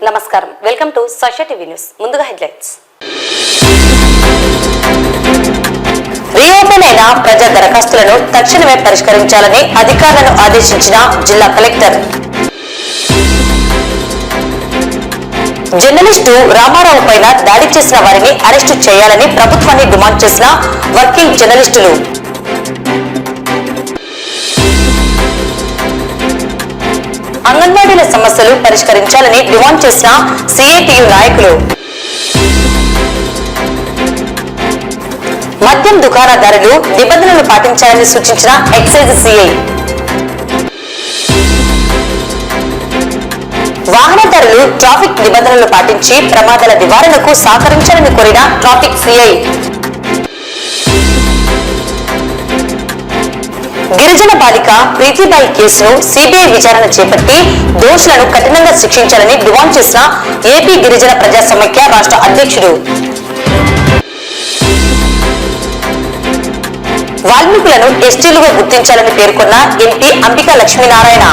నమస్కారం, welcome to Sakshi TV news. ముందుగా headlines. Reopen అయిన ప్రజా దరఖాస్తులను తక్షణమే పరిష్కరించాలని అధికారులను ఆదేశించిన జిల్లా కలెక్టర్. జర్నలిస్టు రామారావు పైన దాడి చేసిన వారిని అరెస్టు చేయాలని ప్రభుత్వాన్ని డిమాండ్ చేసిన వర్కింగ్ జర్నలిస్టులు. అంగన్వాడీల సమస్యలు పరిష్కరించాలని డిమాండ్ చేసిన సిఐటియు నాయకులు. మద్యం దుకాణదారులు నిబంధనలు పాటించాలని సూచించిన ఎక్సైజ్ సిఐ. వాహనదారులు ట్రాఫిక్ నిబంధనలు పాటించి ప్రమాదాల నివారణకు సహకరించాలని కోరిన ట్రాఫిక్ సిఐ. గిరిజన బాలిక ప్రీతిబాయి కేసును సిబిఐ విచారణ చేపట్టి దోషులను కఠినంగా శిక్షించాలని డిమాండ్ చేసిన ఏపీ గిరిజన ప్రజా సమైక్య రాష్ట్ర అధ్యక్షుడు. వాల్మీకులను ఎస్టీలుగా గుర్తించాలని పేర్కొన్న ఎంపీ అంబికా లక్ష్మీనారాయణ.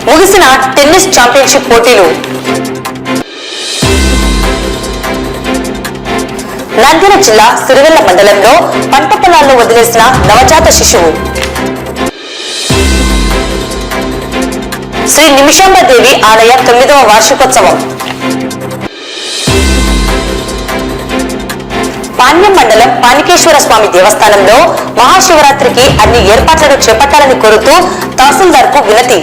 ముగిసిన టెన్నిస్ ఛాంపియన్షిప్ పోటీలు. నంద్యాల జిల్లా సిరివెల్ల మండలంలో పంట పొలాల్లో వదిలేసిన నవజాత శిశువు. శ్రీ నిమిషాంబదేవి ఆలయ 9వ వార్షికోత్సవం. పాణ్యం మండలం పానికేశ్వర స్వామి దేవస్థానంలో మహాశివరాత్రికి అన్ని ఏర్పాట్లను చేపట్టాలని కోరుతూ తహసీల్దార్ కు వినతి.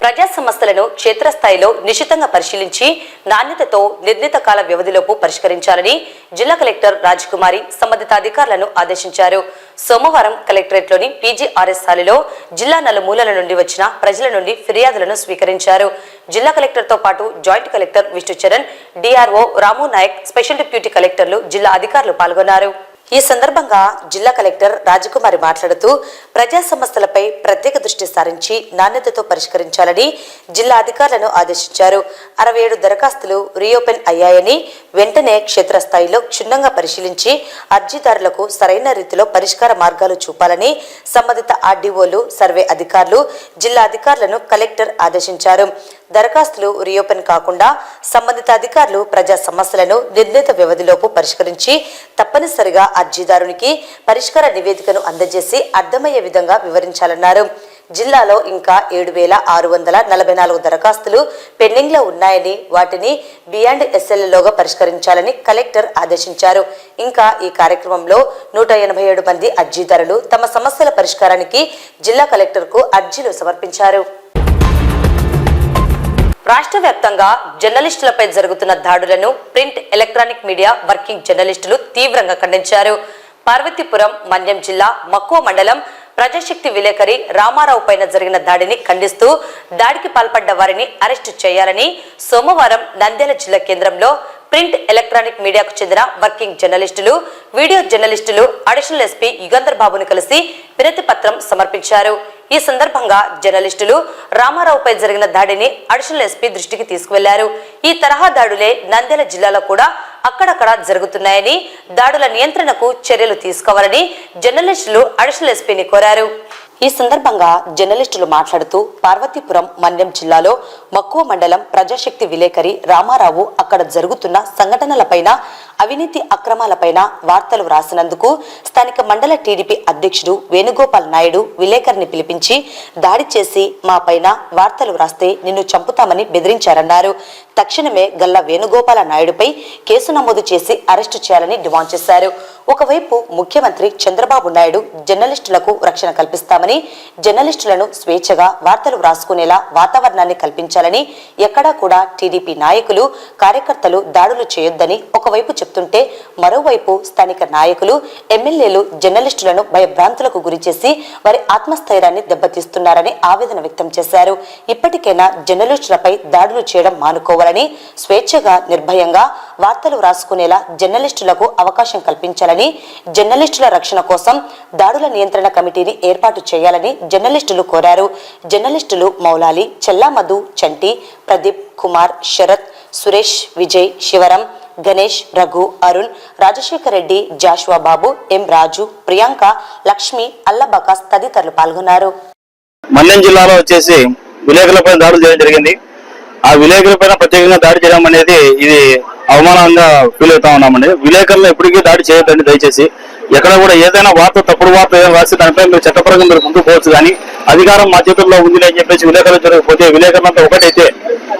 ప్రజా సమస్యలను క్షేత్రస్థాయిలో నిశితంగా పరిశీలించి నాణ్యతతో నిర్ణీత కాల వ్యవధిలోపు పరిష్కరించాలని జిల్లా కలెక్టర్ రాజకుమారి సంబంధిత అధికారులను ఆదేశించారు. సోమవారం కలెక్టరేట్లోని పీజీఆర్ఎస్ హాలులో జిల్లా నలుమూలల నుండి వచ్చిన ప్రజల నుండి ఫిర్యాదులను స్వీకరించారు. జిల్లా కలెక్టర్తో పాటు జాయింట్ కలెక్టర్ విష్ణుచరణ్, డిఆర్ఓ రాము నాయక్, స్పెషల్ డిప్యూటీ కలెక్టర్లు, జిల్లా అధికారులు పాల్గొన్నారు. ఈ సందర్భంగా జిల్లా కలెక్టర్ రాజకుమారి మాట్లాడుతూ ప్రజా సమస్యలపై ప్రత్యేక దృష్టి సారించి నాణ్యతతో పరిష్కరించాలని జిల్లా అధికారులను ఆదేశించారు. 67 దరఖాస్తులు రీఓపెన్ అయ్యాయని వెంటనే క్షేత్రస్థాయిలో క్షుణ్ణంగా పరిశీలించి అర్జీదారులకు సరైన రీతిలో పరిష్కార మార్గాలు చూపాలని సంబంధిత ఆర్డీఓలు, సర్వే అధికారులు, జిల్లా అధికారులను కలెక్టర్ ఆదేశించారు. దరఖాస్తులు రీఓపెన్ కాకుండా సంబంధిత అధికారులు ప్రజా సమస్యలను నిర్ణీత వ్యవధిలోపు పరిష్కరించి తప్పనిసరిగా అర్జీదారునికి పరిష్కార నివేదికను అందజేసి అర్థమయ్యే విధంగా వివరించాలన్నారు. జిల్లాలో ఇంకా 7,644 దరఖాస్తులు పెండింగ్ లో ఉన్నాయని, వాటిని బియాండ్ ఎస్ఎల్లోగా పరిష్కరించాలని కలెక్టర్ ఆదేశించారు. ఇంకా ఈ కార్యక్రమంలో 187 మంది అర్జీదారులు తమ సమస్యల పరిష్కారానికి జిల్లా కలెక్టర్ కు అర్జీలు సమర్పించారు. రాష్ట్ర వ్యాప్తంగా జర్నలిస్టులపై జరుగుతున్న దాడులను ప్రింట్, ఎలక్ట్రానిక్ మీడియా వర్కింగ్ జర్నలిస్టులు తీవ్రంగా ఖండించారు. పార్వతీపురం, మన్యం జిల్లా మక్కువ మండలం ప్రజాశక్తి విలేకరి రామారావు పైన జరిగిన దాడిని ఖండిస్తూ దాడికి పాల్పడ్డ వారిని అరెస్టు చేయాలని సోమవారం నంద్యాల జిల్లా కేంద్రంలో ప్రింట్, ఎలక్ట్రానిక్ మీడియాకు చెందిన వర్కింగ్ జర్నలిస్టులు, వీడియో జర్నలిస్టులు అడిషనల్ ఎస్పీ యుగంధర్ బాబుని కలిసి వినతి పత్రం సమర్పించారు. ఈ సందర్భంగా జర్నలిస్టులు రామారావుపై జరిగిన దాడిని అడిషనల్ ఎస్పీ దృష్టికి తీసుకువెళ్లారు. ఈ తరహా దాడులే నంద్యాల జిల్లాలో కూడా అక్కడక్కడ జరుగుతున్నాయని, దాడుల నియంత్రణకు చర్యలు తీసుకోవాలని జర్నలిస్టులు అడిషనల్ ఎస్పీని కోరారు. ఈ సందర్భంగా జర్నలిస్టులు మాట్లాడుతూ పార్వతీపురం, మన్యం జిల్లాలో మక్కువ మండలం ప్రజాశక్తి విలేకరి రామారావు అక్కడ జరుగుతున్న సంఘటనలపైన, అవినీతి అక్రమాలపైన వార్తలు రాసినందుకు స్థానిక మండల టీడీపీ అధ్యక్షుడు వేణుగోపాల్ నాయుడు విలేకరిని పిలిపించి దాడి చేసి మా పైన వార్తలు రాస్తే నిన్ను చంపుతామని బెదిరించారన్నారు. తక్షణమే గల్లా వేణుగోపాల నాయుడుపై కేసు నమోదు చేసి అరెస్టు చేయాలని డిమాండ్ చేశారు. ఒకవైపు ముఖ్యమంత్రి చంద్రబాబు నాయుడు జర్నలిస్టులకు రక్షణ కల్పిస్తామని, జర్నలిస్టులను స్వేచ్ఛగా వార్తలు వ్రాసుకునేలా వాతావరణాన్ని కల్పించాలని, ఎక్కడా కూడా టీడీపీ నాయకులు, కార్యకర్తలు దాడులు చేయొద్దని ఒకవైపు చెప్తుంటే, మరోవైపు స్థానిక నాయకులు, ఎమ్మెల్యేలు జర్నలిస్టులను భయభ్రాంతులకు గురిచేసి వారి ఆత్మస్థైర్యాన్ని దెబ్బతీస్తున్నారని ఆవేదన వ్యక్తం చేశారు. ఇప్పటికైనా జర్నలిస్టులపై దాడులు చేయడం మానుకోవాలని, స్వేచ్ఛగా నిర్భయంగా వార్తలు వ్రాసుకునేలా జర్నలిస్టులకు అవకాశం కల్పించాలని, జర్నలిస్టుల రక్షణ కోసం దాడుల నియంత్రణ కమిటీని ఏర్పాటు చేయాలని జర్నలిస్టులు కోరారు. జర్నలిస్టులు మౌలాలి, చెల్లా మధు, చంటి, ప్రదీప్ కుమార్, శరత్, సురేష్, విజయ్, శివరం, గణేష్, రఘు, అరుణ్, రాజశేఖర్ రెడ్డి, జాషువా బాబు, ఎం రాజు, ప్రియాంక, లక్ష్మి, అల్లబకాస్ తదితరులు పాల్గొన్నారు. మన్యం జిల్లాలో వచ్చేసి విలేకరులపై దాడులు చేయడం జరిగింది. ఆ విలేకరులపైన ప్రత్యేకంగా దాడి చేయడం అనేది ఇది అవమానంగా ఫీల్ అవుతా ఉన్నామండి. విలేకరులు ఎప్పటికీ దాడి చేయొద్దండి దయచేసి. ఎక్కడ కూడా ఏదైనా వార్త తప్పుడు వార్త ఏదైనా రాసి దానిపై మీరు చట్టపరంగా మీరు ముందుకు పోవచ్చు, కానీ అధికారం మా చేతుల్లో ఉంది అని చెప్పేసి విలేకరులు జరగకపోతే విలేకరులంతా ఒకటైతే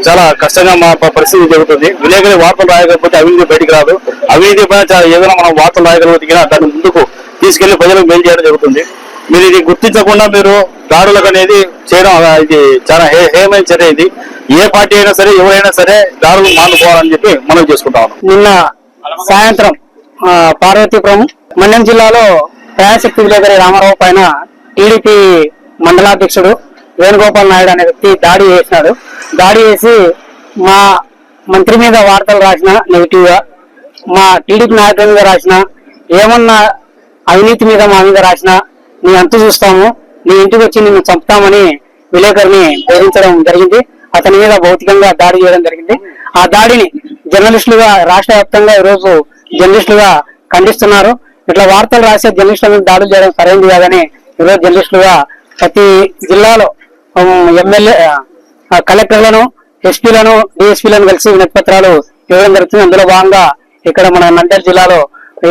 చాలా కష్టంగా మా పరిస్థితి జరుగుతుంది. విలేకరులు వార్తలు రాయకపోతే అవినీతి బయటికి రాదు. అవినీతి పైన ఏదైనా మనం వార్తలు రాయగలిగితే దాన్ని ముందుకు తీసుకెళ్లి ప్రజలకు మేలు చేయడం జరుగుతుంది. మీరు ఇది గుర్తించకుండా మీరు దాడులకు అనేది చేయడం ఇది చాలా హేయమైన చర్య. ఇది ఏ పార్టీ అయినా సరే ఎవరైనా సరే దాడులు మానుకోవాలని చెప్పి మనం చేసుకుంటాం. నిన్న సాయంత్రం పార్వతీపురం మన్యం జిల్లాలో ప్రజాశక్తి విలేకరి రామారావు పైన టీడీపీ మండలాధ్యక్షుడు వేణుగోపాల్ నాయుడు అనే వ్యక్తి దాడి చేసినాడు. దాడి చేసి మా మంత్రి మీద వార్తలు రాసిన నెగిటివ్ గా, మా టీడీపీ నాయకుల మీద రాసిన, ఏమన్నా అవినీతి మీద మా మీద రాసిన నీ అంతు చూస్తాము, నీ ఇంటికి వచ్చి నిన్ను చంపుతామని విలేకరిని బెదిరించడం జరిగింది. అతని మీద భౌతికంగా దాడి చేయడం జరిగింది. ఆ దాడిని జర్నలిస్టులుగా రాష్ట్ర వ్యాప్తంగా ఈరోజు జర్నలిస్టులుగా ఖండిస్తున్నారు. ఇట్లా వార్తలు రాసే జర్నలిస్టుల మీద దాడులు చేయడం సరైనది కాదని ఈరోజు జర్నలిస్టులుగా ప్రతి జిల్లాలో ఎమ్మెల్యే కలెక్టర్లను, ఎస్పీలను, డిఎస్పీలను కలిసి వినతి పత్రాలు ఇవ్వడం జరుగుతుంది. అందులో భాగంగా ఇక్కడ మన నంద్యాల జిల్లాలో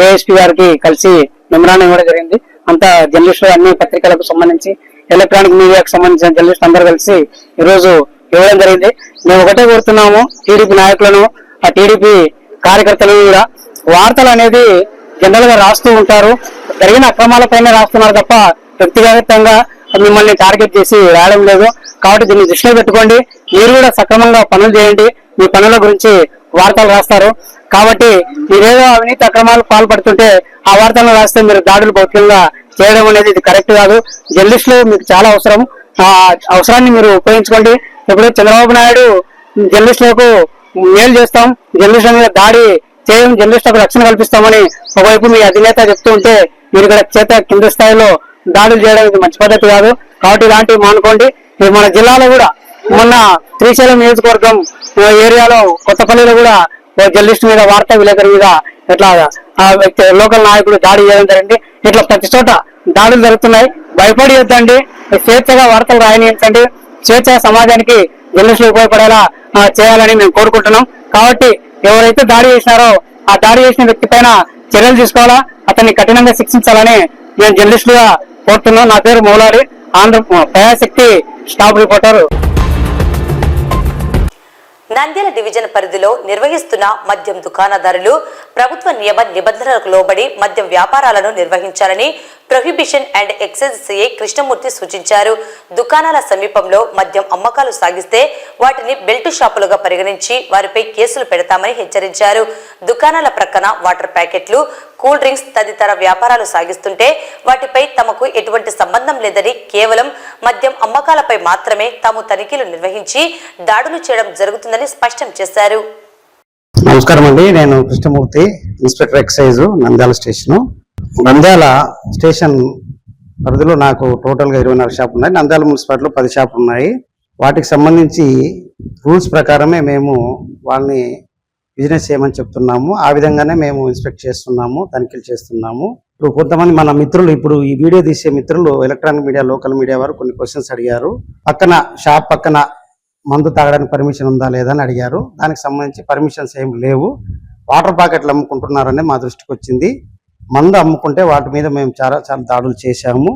ఏఎస్పీ గారికి కలిసి మెమరాండం ఇవ్వడం జరిగింది. అంతా జర్నలిస్టులు అన్ని పత్రికలకు సంబంధించి ఎలక్ట్రానిక్ మీడియాకు సంబంధించిన జర్నలిస్టులు అందరూ కలిసి ఈరోజు ఇవ్వడం జరిగింది. మేము ఒకటే కోరుతున్నాము, టీడీపీ నాయకులను, ఆ టీడీపీ కార్యకర్తలను కూడా వార్తలు అనేది జనరల్ గా రాస్తూ ఉంటారు, జరిగిన అక్రమాలపైన రాస్తున్నారు తప్ప వ్యక్తిగతంగా మిమ్మల్ని టార్గెట్ చేసి రాయడం లేదు. కాబట్టి దీన్ని దృష్టిలో పెట్టుకోండి. మీరు కూడా సక్రమంగా పనులు చేయండి. మీ పనుల గురించి వార్తలు రాస్తారు కాబట్టి మీరేదో అవినీతి అక్రమాలు పాల్పడుతుంటే ఆ వార్తలను రాస్తే మీరు దాడులు భౌతికంగా చేయడం అనేది ఇది కరెక్ట్ కాదు. జర్నలిస్టులు మీకు చాలా అవసరం. ఆ అవసరాన్ని మీరు ఉపయోగించుకోండి. ఇప్పుడు చంద్రబాబు నాయుడు జర్నలిస్టులకు మేలు చేస్తాం, జర్నలిస్టుల మీద దాడి చేయం, జర్నలిస్టులకు రక్షణ కల్పిస్తామని ఒకవైపు మీ అధినేత చెప్తూ ఉంటే మీరు ఇక్కడ కింద స్థాయిలో దాడులు చేయడం ఇది మంచి పద్ధతి కాదు. కాబట్టి ఇలాంటివి మానుకోండి. మన జిల్లాలో కూడా మొన్న శ్రీశైలం నియోజకవర్గం ఏరియాలో కొత్తపల్లిలో కూడా జర్నలిస్ట్ మీద వార్తా విలేకరి మీద ఇట్లా లోకల్ నాయకుడు దాడి చేయడం జరిగింది. ఇట్లా ప్రతి చోట దాడులు జరుగుతున్నాయి. భయపడి వద్దండి, స్వేచ్ఛగా వార్తలు రాయనించండి. స్వేచ్ఛగా సమాజానికి జర్నలిస్టులు ఉపయోగపడేలా చేయాలని మేము కోరుకుంటున్నాం. కాబట్టి ఎవరైతే దాడి చేసినారో ఆ దాడి చేసిన వ్యక్తి పైన చర్యలు తీసుకోవాలా, అతన్ని కఠినంగా శిక్షించాలని నేను జర్నలిస్టులుగా కోరుతున్నాను. నా పేరు Maulali, Andhra Prajasakti staff reporter. Nandyal division పరిధిలో నిర్వహిస్తున్న మద్యం దుకాణదారులు ప్రభుత్వ నియమ నిబంధనలకు లోబడి మద్యం వ్యాపారాలను నిర్వహించాలని prohibition and excise CI Krishnamurthy సూచించారు. దుకాణాల సమీపంలో మద్యం అమ్మకాలు సాగిస్తే వాటిని బెల్టు షాపులుగా పరిగణించి వారిపై కేసులు పెడతామని హెచ్చరించారు. దుకాణాల ప్రక్కన వాటర్ ప్యాకెట్లు, కూల్ డ్రింక్స్ తదితర వ్యాపారాలు సాగిస్తుంటే వాటిపై తమకు ఎటువంటి సంబంధం లేదని, కేవలం మద్యం అమ్మకాలపై మాత్రమే తాము తనిఖీలు నిర్వహించి దాడులు చేయడం జరుగుతుందని స్పష్టం చేశారు. నమస్కారం అండి, నేను Krishnamurthy, inspector excise Nandyal station. Nandyal station పరిధిలో నాకు టోటల్ గా 24 షాపులు ఉన్నాయి. నంద్యాల మున్సిపాలిటీలో 10 షాపులు ఉన్నాయి. వాటికి సంబంధించి రూల్స్ ప్రకారమే మేము వాళ్ళని బిజినెస్ చేయమని చెప్తున్నాము. ఆ విధంగానే మేము ఇన్స్పెక్ట్ చేస్తున్నాము, తనిఖీలు చేస్తున్నాము. ఇప్పుడు కొంతమంది మన మిత్రులు, ఇప్పుడు ఈ వీడియో తీసే మిత్రులు ఎలక్ట్రానిక్ మీడియా, లోకల్ మీడియా వారు కొన్ని క్వశ్చన్స్ అడిగారు. పక్కన షాప్ పక్కన మందు తాగడానికి పర్మిషన్ ఉందా లేదా అని అడిగారు. దానికి సంబంధించి పర్మిషన్స్ ఏం లేవు. వాటర్ ప్యాకెట్లు అమ్ముకుంటున్నారని మా దృష్టికి వచ్చింది. మందు అమ్ముకుంటే వాటి మీద మేము చాలా దాడులు చేశాము.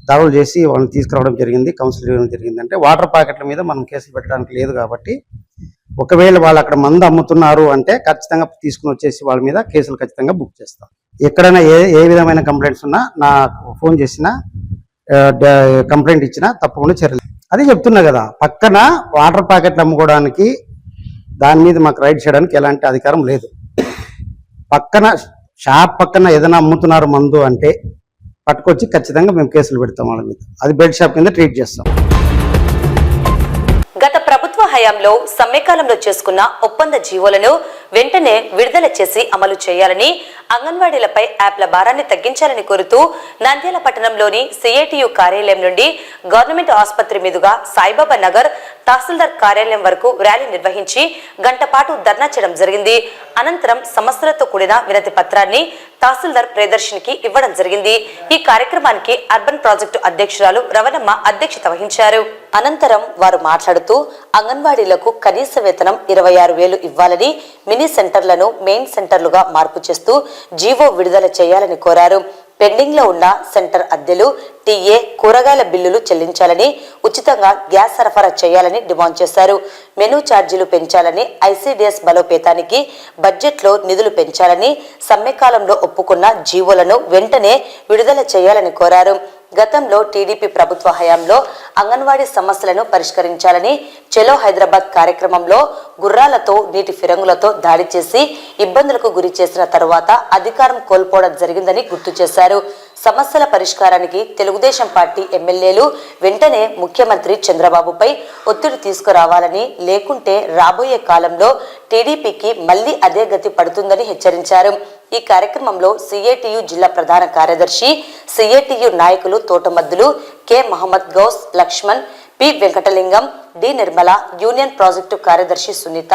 దాడులు చేసి వాళ్ళని తీసుకురావడం జరిగింది, కౌన్సిల్ ఇవ్వడం జరిగింది. అంటే వాటర్ ప్యాకెట్ల మీద మనం కేసులు పెట్టడానికి లేదు కాబట్టి, ఒకవేళ వాళ్ళు అక్కడ మందు అమ్ముతున్నారు అంటే ఖచ్చితంగా తీసుకుని వచ్చేసి వాళ్ళ మీద కేసులు ఖచ్చితంగా బుక్ చేస్తాం. ఎక్కడైనా ఏ విధమైన కంప్లైంట్స్ ఉన్నా నాకు ఫోన్ చేసినా, కంప్లైంట్ ఇచ్చినా తప్పకుండా చర్యలు. అదే చెప్తున్నా కదా, పక్కన వాటర్ ప్యాకెట్లు అమ్ముకోవడానికి దాని మీద మాకు రైడ్ చేయడానికి ఎలాంటి అధికారం లేదు. పక్కన షాప్ పక్కన ఏదైనా అమ్ముతున్నారు మందు అంటే పట్టుకొచ్చి ఖచ్చితంగా మేము కేసులు పెడతాం వాళ్ళ మీద. అది బెల్ట్ షాప్ కింద ట్రీట్ చేస్తాం. గత ప్రభుత్వ హయాంలో సమ్మెకాలంలో చేసుకున్న ఒప్పంద జీవోలను వెంటనే విడుదల చేసి అమలు చేయాలని, అంగన్వాడీలపై యాప్ల భారాన్ని తగ్గించాలని కోరుతూ నంద్యాల పట్టణంలోని సిఐటియు కార్యాలయం నుండి గవర్నమెంట్ ఆసుపత్రి మీదుగా సాయిబాబా నగర్, తహసీల్దార్ కార్యాలయం వరకు ర్యాలీ నిర్వహించి గంట పాటు ధర్నా చేయడం జరిగింది. అనంతరం సమస్యలతో కూడిన వినతి పత్రాన్ని తహసీల్దార్ ప్రియదర్శినికి ఇవ్వడం జరిగింది. ఈ కార్యక్రమానికి అర్బన్ ప్రాజెక్టు అధ్యక్షురాలు రవణమ్మ అధ్యక్షత వహించారు. అనంతరం వారు మాట్లాడుతూ అంగన్వాడీలకు కనీస వేతనం 26,000 ఇవ్వాలని, మినీ సెంటర్లను మెయిన్ సెంటర్లుగా మార్పు చేస్తూ జీవో విడుదల చేయాలని కోరారు. పెండింగ్ లో ఉన్న సెంటర్ అద్దెలు, టీఏ, కూరగాయల బిల్లులు చెల్లించాలని, ఉచితంగా గ్యాస్ సరఫరా చేయాలని డిమాండ్ చేశారు. మెనూ ఛార్జీలు పెంచాలని, ఐసీడీఎస్ బలోపేతానికి బడ్జెట్లో నిధులు పెంచాలని, సమ్మెకాలంలో ఒప్పుకున్న జీవోలను వెంటనే విడుదల చేయాలని కోరారు. గతంలో టీడీపీ ప్రభుత్వ హయాంలో అంగన్వాడీ సమస్యలను పరిష్కరించాలని చెలో హైదరాబాద్ కార్యక్రమంలో గుర్రాలతో, నీటి ఫిరంగులతో దాడి చేసి ఇబ్బందులకు గురి చేసిన తరువాత అధికారం కోల్పోవడం జరిగిందని గుర్తు చేశారు. సమస్యల పరిష్కారానికి తెలుగుదేశం పార్టీ ఎమ్మెల్యేలు వెంటనే ముఖ్యమంత్రి చంద్రబాబుపై ఒత్తిడి తీసుకురావాలని, లేకుంటే రాబోయే కాలంలో టీడీపీకి మళ్లీ అదే గతి పడుతుందని హెచ్చరించారు. ఈ కార్యక్రమంలో సిఐటియు జిల్లా ప్రధాన కార్యదర్శి, సిఐటియు నాయకులు Thotamaddulu, K Mohammed Ghouse, Lakshman, P Venkatalingam, D Nirmala, union project కార్యదర్శి సునీత,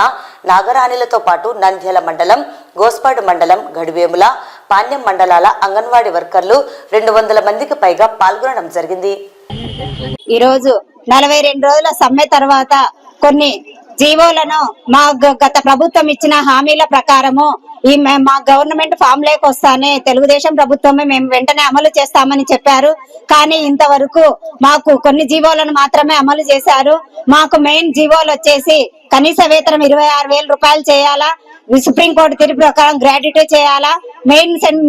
నాగరాణిలతో పాటు నంద్యాల మండలం, గోస్పాడు మండలం, గడివేముల, పాణ్యం మండలాల అంగన్వాడీ వర్కర్లు 200 మందికి పైగా పాల్గొనడం జరిగింది. ఈరోజు 42 రోజుల సమ్మె తర్వాత కొన్ని జీవోలను మా గత ప్రభుత్వం ఇచ్చిన హామీల ప్రకారము మా గవర్నమెంట్ ఫామ్ లేక వస్తానే తెలుగుదేశం ప్రభుత్వమే మేము వెంటనే అమలు చేస్తామని చెప్పారు. కానీ ఇంతవరకు మాకు కొన్ని జీవోలను మాత్రమే అమలు చేశారు. మాకు మెయిన్ జీవోలు వచ్చేసి కనీస వేతనం 26,000 రూపాయలు చేయాలా, సుప్రీంకోర్టు తీర్పు ప్రకారం గ్రాడ్యుటీ చేయాలా,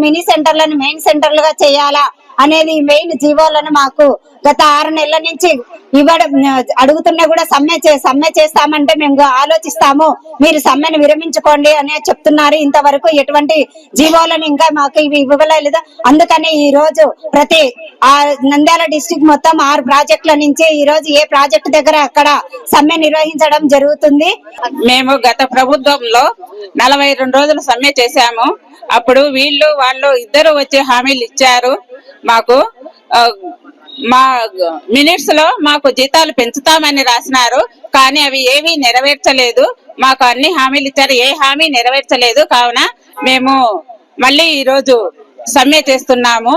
మినీ సెంటర్లను మెయిన్ సెంటర్లుగా చేయాలా అనేది మెయిన్ జీవోలను మాకు గత 6 నెలల నుంచి ఇవ్వడం అడుగుతున్నా కూడా సమ్మె చేస్తామంటే మేము ఆలోచిస్తాము, మీరు సమ్మెను విరమించుకోండి అని చెప్తున్నారు. ఇంతవరకు ఎటువంటి జీవోలను ఇంకా మాకు ఇవి ఇవ్వలేదు. అందుకని ఈ రోజు ప్రతి నంద్యాల డిస్ట్రిక్ట్ మొత్తం 6 ప్రాజెక్టుల నుంచి ఈ రోజు ఏ ప్రాజెక్టు దగ్గర అక్కడ సమ్మె నిర్వహించడం జరుగుతుంది. మేము గత ప్రభుత్వంలో 42 రోజులు సమ్మె చేశాము. అప్పుడు వాళ్ళు ఇద్దరు వచ్చి హామీలు ఇచ్చారు. మాకు మా మినిట్స్ లో మాకు జీతాలు పెంచుతామని రాసినారు, కానీ అవి ఏవి నెరవేర్చలేదు. మాకు అన్ని హామీలు ఇచ్చారు, ఏ హామీ నెరవేర్చలేదు. కావున మేము మళ్ళీ ఈ రోజు సమ్మె చేస్తున్నాము.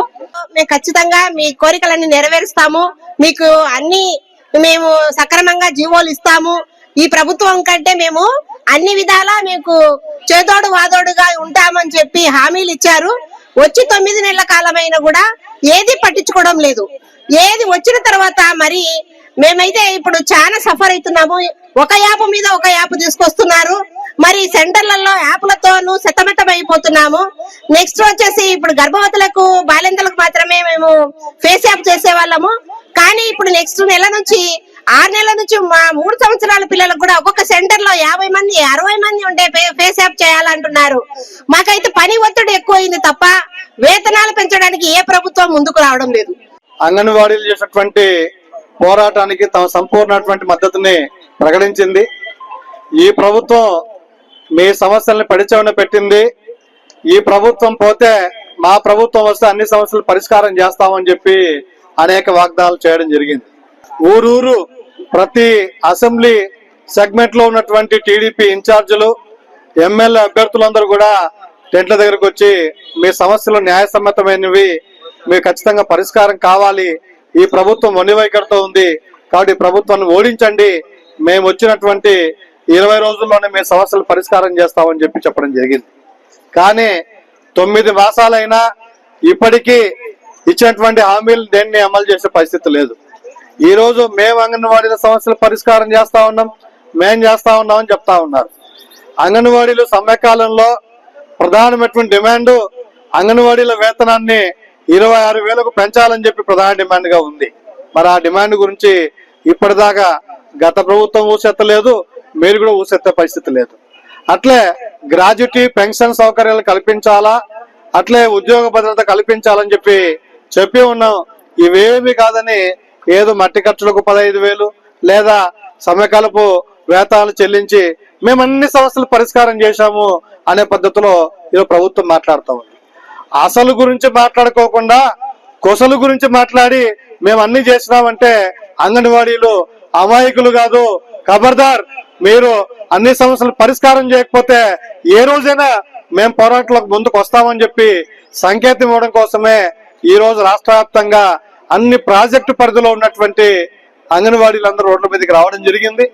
మేము ఖచ్చితంగా మీ కోరికలన్నీ నెరవేరుస్తాము, మీకు అన్ని మేము సక్రమంగా జీవోలు ఇస్తాము. ఈ ప్రభుత్వం కంటే మేము అన్ని విధాలా మీకు చేదోడు వాదోడుగా ఉంటామని చెప్పి హామీలు ఇచ్చారు. వచ్చి 9 నెలల కాలమైనా కూడా ఏది పట్టించుకోవడం లేదు. ఏది వచ్చిన తర్వాత మరి మేమైతే ఇప్పుడు చాలా సఫర్ అవుతున్నాము. ఒక యాప్ మీద ఒక యాప్ తీసుకొస్తున్నారు. మరి సెంటర్లలో యాప్లతోనూ సతమతం అయిపోతున్నాము. నెక్స్ట్ వచ్చేసి ఇప్పుడు గర్భవతులకు, బాలింతలకు మాత్రమే మేము ఫేస్ యాప్ చేసే వాళ్ళము. కానీ ఇప్పుడు నెక్స్ట్ నెల నుంచి 6 నెలల నుంచి మా 3 సంవత్సరాల పిల్లలకు కూడా ఒక్కొక్క సెంటర్ లో 50 మంది 60 మంది ఉంటే ఫేస్ యాప్ చేయాలంటున్నారు. మాకైతే పని ఒత్తిడి ఎక్కువైంది తప్ప వేతనాలు పెంచడానికి ఏ ప్రభుత్వం ముందుకు రావడం లేదు. అంగన్వాడీలు చేసినటువంటి పోరాటానికి తమ సంపూర్ణటువంటి మద్దతుని ప్రకటించింది. ఈ ప్రభుత్వం మీ సమస్యల్ని పడిచెవిన పెట్టింది. ఈ ప్రభుత్వం పోతే మా ప్రభుత్వం వస్తే అన్ని సమస్యలు పరిష్కారం చేస్తామని చెప్పి అనేక వాగ్దానాలు చేయడం జరిగింది. ఊరూరు ప్రతి అసెంబ్లీ సెగ్మెంట్ లో ఉన్నటువంటి టీడీపీ ఇన్ఛార్జీలు, ఎమ్మెల్యే అభ్యర్థులందరూ కూడా టెంట్ల దగ్గరకు వచ్చి మీ సమస్యలు న్యాయసమ్మతమైనవి, మీకు ఖచ్చితంగా పరిష్కారం కావాలి, ఈ ప్రభుత్వం మొండివైఖరితో ఉంది కాబట్టి ఈ ప్రభుత్వాన్ని ఓడించండి, మేము వచ్చినటువంటి 20 రోజుల్లోనే మీ సమస్యలు పరిష్కారం చేస్తామని చెప్పడం జరిగింది. కానీ 9 మాసాలైనా ఇప్పటికీ ఇచ్చినటువంటి హామీలు దేన్ని అమలు చేసే పరిస్థితి లేదు. ఈ రోజు మేము అంగన్వాడీల సమస్యలు పరిష్కారం చేస్తా ఉన్నాం, మేం చేస్తా ఉన్నాం అని చెప్తా ఉన్నారు. అంగన్వాడీలు సమ్మెకాలంలో ప్రధానమైనటువంటి డిమాండ్ అంగన్వాడీల వేతనాన్ని 26,000కు పెంచాలని చెప్పి ప్రధాన డిమాండ్ గా ఉంది. మరి ఆ డిమాండ్ గురించి ఇప్పటిదాకా గత ప్రభుత్వం ఊసెత్తలేదు, మీరు కూడా ఊసెత్తే పరిస్థితి లేదు. అట్లే గ్రాడ్యుటీ, పెన్షన్ సౌకర్యాలు కల్పించాలా, అట్లే ఉద్యోగ భద్రత కల్పించాలని చెప్పి ఉన్నాం. ఇవేమి కాదని ఏదో మట్టి ఖర్చులకు 15,000 లేదా సమయకాలపు వేతనాలు చెల్లించి మేము అన్ని సమస్యలు పరిష్కారం చేశాము అనే పద్ధతిలో ఈరోజు ప్రభుత్వం మాట్లాడుతూ ఉంది. అసలు గురించి మాట్లాడుకోకుండా కొసలు గురించి మాట్లాడి మేము అన్ని చేసినామంటే అంగన్వాడీలు అమాయకులు కాదు, ఖబర్దార్, మీరు అన్ని సమస్యలు పరిష్కారం చేయకపోతే ఏ రోజైనా మేము పోరాటాలకు ముందుకు వస్తామని చెప్పి సంకేతం ఇవ్వడం కోసమే ఈ రోజు రాష్ట్ర వ్యాప్తంగా అన్ని ప్రాజెక్టు పరిధిలో ఉన్నటువంటి అంగన్వాడీలందరూ రోడ్ల మీదకి రావడం జరిగింది.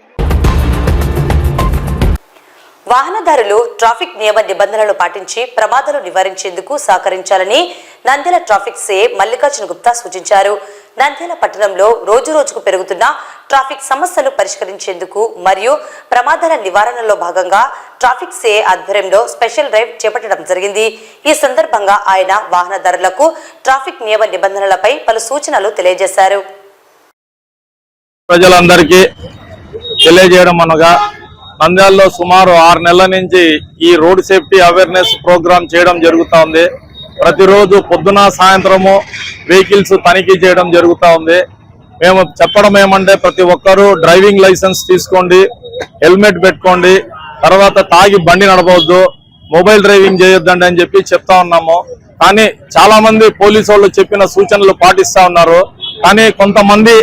వాహనదారులు ట్రాఫిక్ నియమ నిబంధనలు పాటించి ప్రమాదాలు నివారించేందుకు సహకరించాలని నంద్యాల ట్రాఫిక్ సిఐ మల్లికార్జున గుప్తా సూచించారు. నంద్యాల పట్టణంలో రోజురోజుకు పెరుగుతున్న ట్రాఫిక్ సమస్యలు పరిష్కరించేందుకు మరియు ప్రమాదాల నివారణలో భాగంగా ట్రాఫిక్ సిఐ ఆధ్వర్యంలో స్పెషల్ డ్రైవ్ చేపట్టడం జరిగింది. ఈ సందర్భంగా ఆయన వాహనదారులకు ట్రాఫిక్ నియమ నిబంధనలపై పలు సూచనలు తెలియజేశారు. ప్రజలందరికీ తెలియజేయడం అనగా నంద్యాలలో సుమారు 6 నెలల నుంచి ఈ రోడ్ సేఫ్టీ అవేర్నెస్ ప్రోగ్రామ్ చేయడం జరుగుతూ ఉంది. ప్రతిరోజు పొద్దున సాయంత్రము వెహికల్స్ తనిఖీ చేయడం జరుగుతూ ఉంది. మేము చెప్పడం ఏమంటే ప్రతి ఒక్కరూ డ్రైవింగ్ లైసెన్స్ తీసుకోండి, హెల్మెట్ పెట్టుకోండి, తర్వాత తాగి బండి నడపవద్దు, మొబైల్ డ్రైవింగ్ చేయొద్దండి అని చెప్పి చెప్తా ఉన్నాము. కానీ చాలా మంది పోలీసు వాళ్ళు చెప్పిన సూచనలు పాటిస్తా ఉన్నారు. కానీ కొంతమంది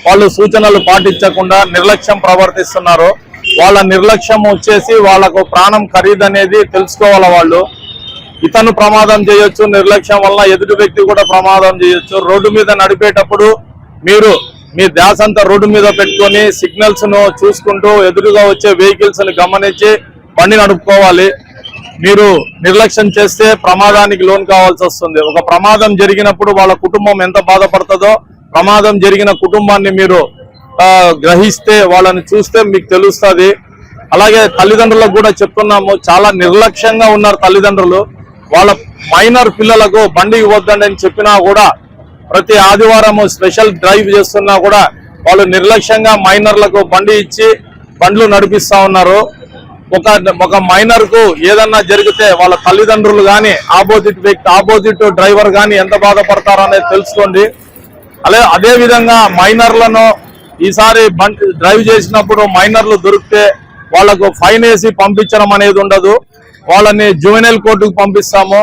వాళ్ళు సూచనలు పాటించకుండా నిర్లక్ష్యం ప్రవర్తిస్తున్నారు. వాళ్ళ నిర్లక్ష్యం వచ్చేసి వాళ్ళకు ప్రాణం ఖరీదనేది తెలుసుకోవాలి. వాళ్ళు ఇతను ప్రమాదం చేయొచ్చు, నిర్లక్ష్యం వల్ల ఎదుటి వ్యక్తి కూడా ప్రమాదం చేయొచ్చు. రోడ్డు మీద నడిపేటప్పుడు మీరు మీ ధ్యాస అంతా రోడ్డు మీద పెట్టుకొని సిగ్నల్స్ ను చూసుకుంటూ ఎదురుగా వచ్చే వెహికల్స్ ని గమనించి బండి నడుపుకోవాలి. మీరు నిర్లక్ష్యం చేస్తే ప్రమాదానికి లోన్ కావాల్సి వస్తుంది. ఒక ప్రమాదం జరిగినప్పుడు వాళ్ళ కుటుంబం ఎంత బాధపడుతుందో ప్రమాదం జరిగిన కుటుంబాన్ని మీరు గ్రహిస్తే వాళ్ళని చూస్తే మీకు తెలుస్తుంది. అలాగే తల్లిదండ్రులకు కూడా చెప్తున్నాము, చాలా నిర్లక్ష్యంగా ఉన్నారు తల్లిదండ్రులు. వాళ్ళ మైనర్ పిల్లలకు బండి ఇవ్వద్దండి అని చెప్పినా కూడా ప్రతి ఆదివారం స్పెషల్ డ్రైవ్ చేస్తున్నా కూడా వాళ్ళు నిర్లక్ష్యంగా మైనర్లకు బండి ఇచ్చి బండ్లు నడిపిస్తా ఉన్నారు. ఒక మైనర్ కు ఏదన్నా జరిగితే వాళ్ళ తల్లిదండ్రులు గాని ఆపోజిట్ డ్రైవర్ గాని ఎంత బాధపడతారో అనేది తెలుసుకోండి. అదే విధంగా మైనర్లను ఈసారి డ్రైవ్ చేసినప్పుడు మైనర్లు దొరికితే వాళ్లకు ఫైన్ వేసి పంపించడం అనేది ఉండదు. వాళ్ళని జువెనైల్ కోర్టుకు పంపిస్తాము.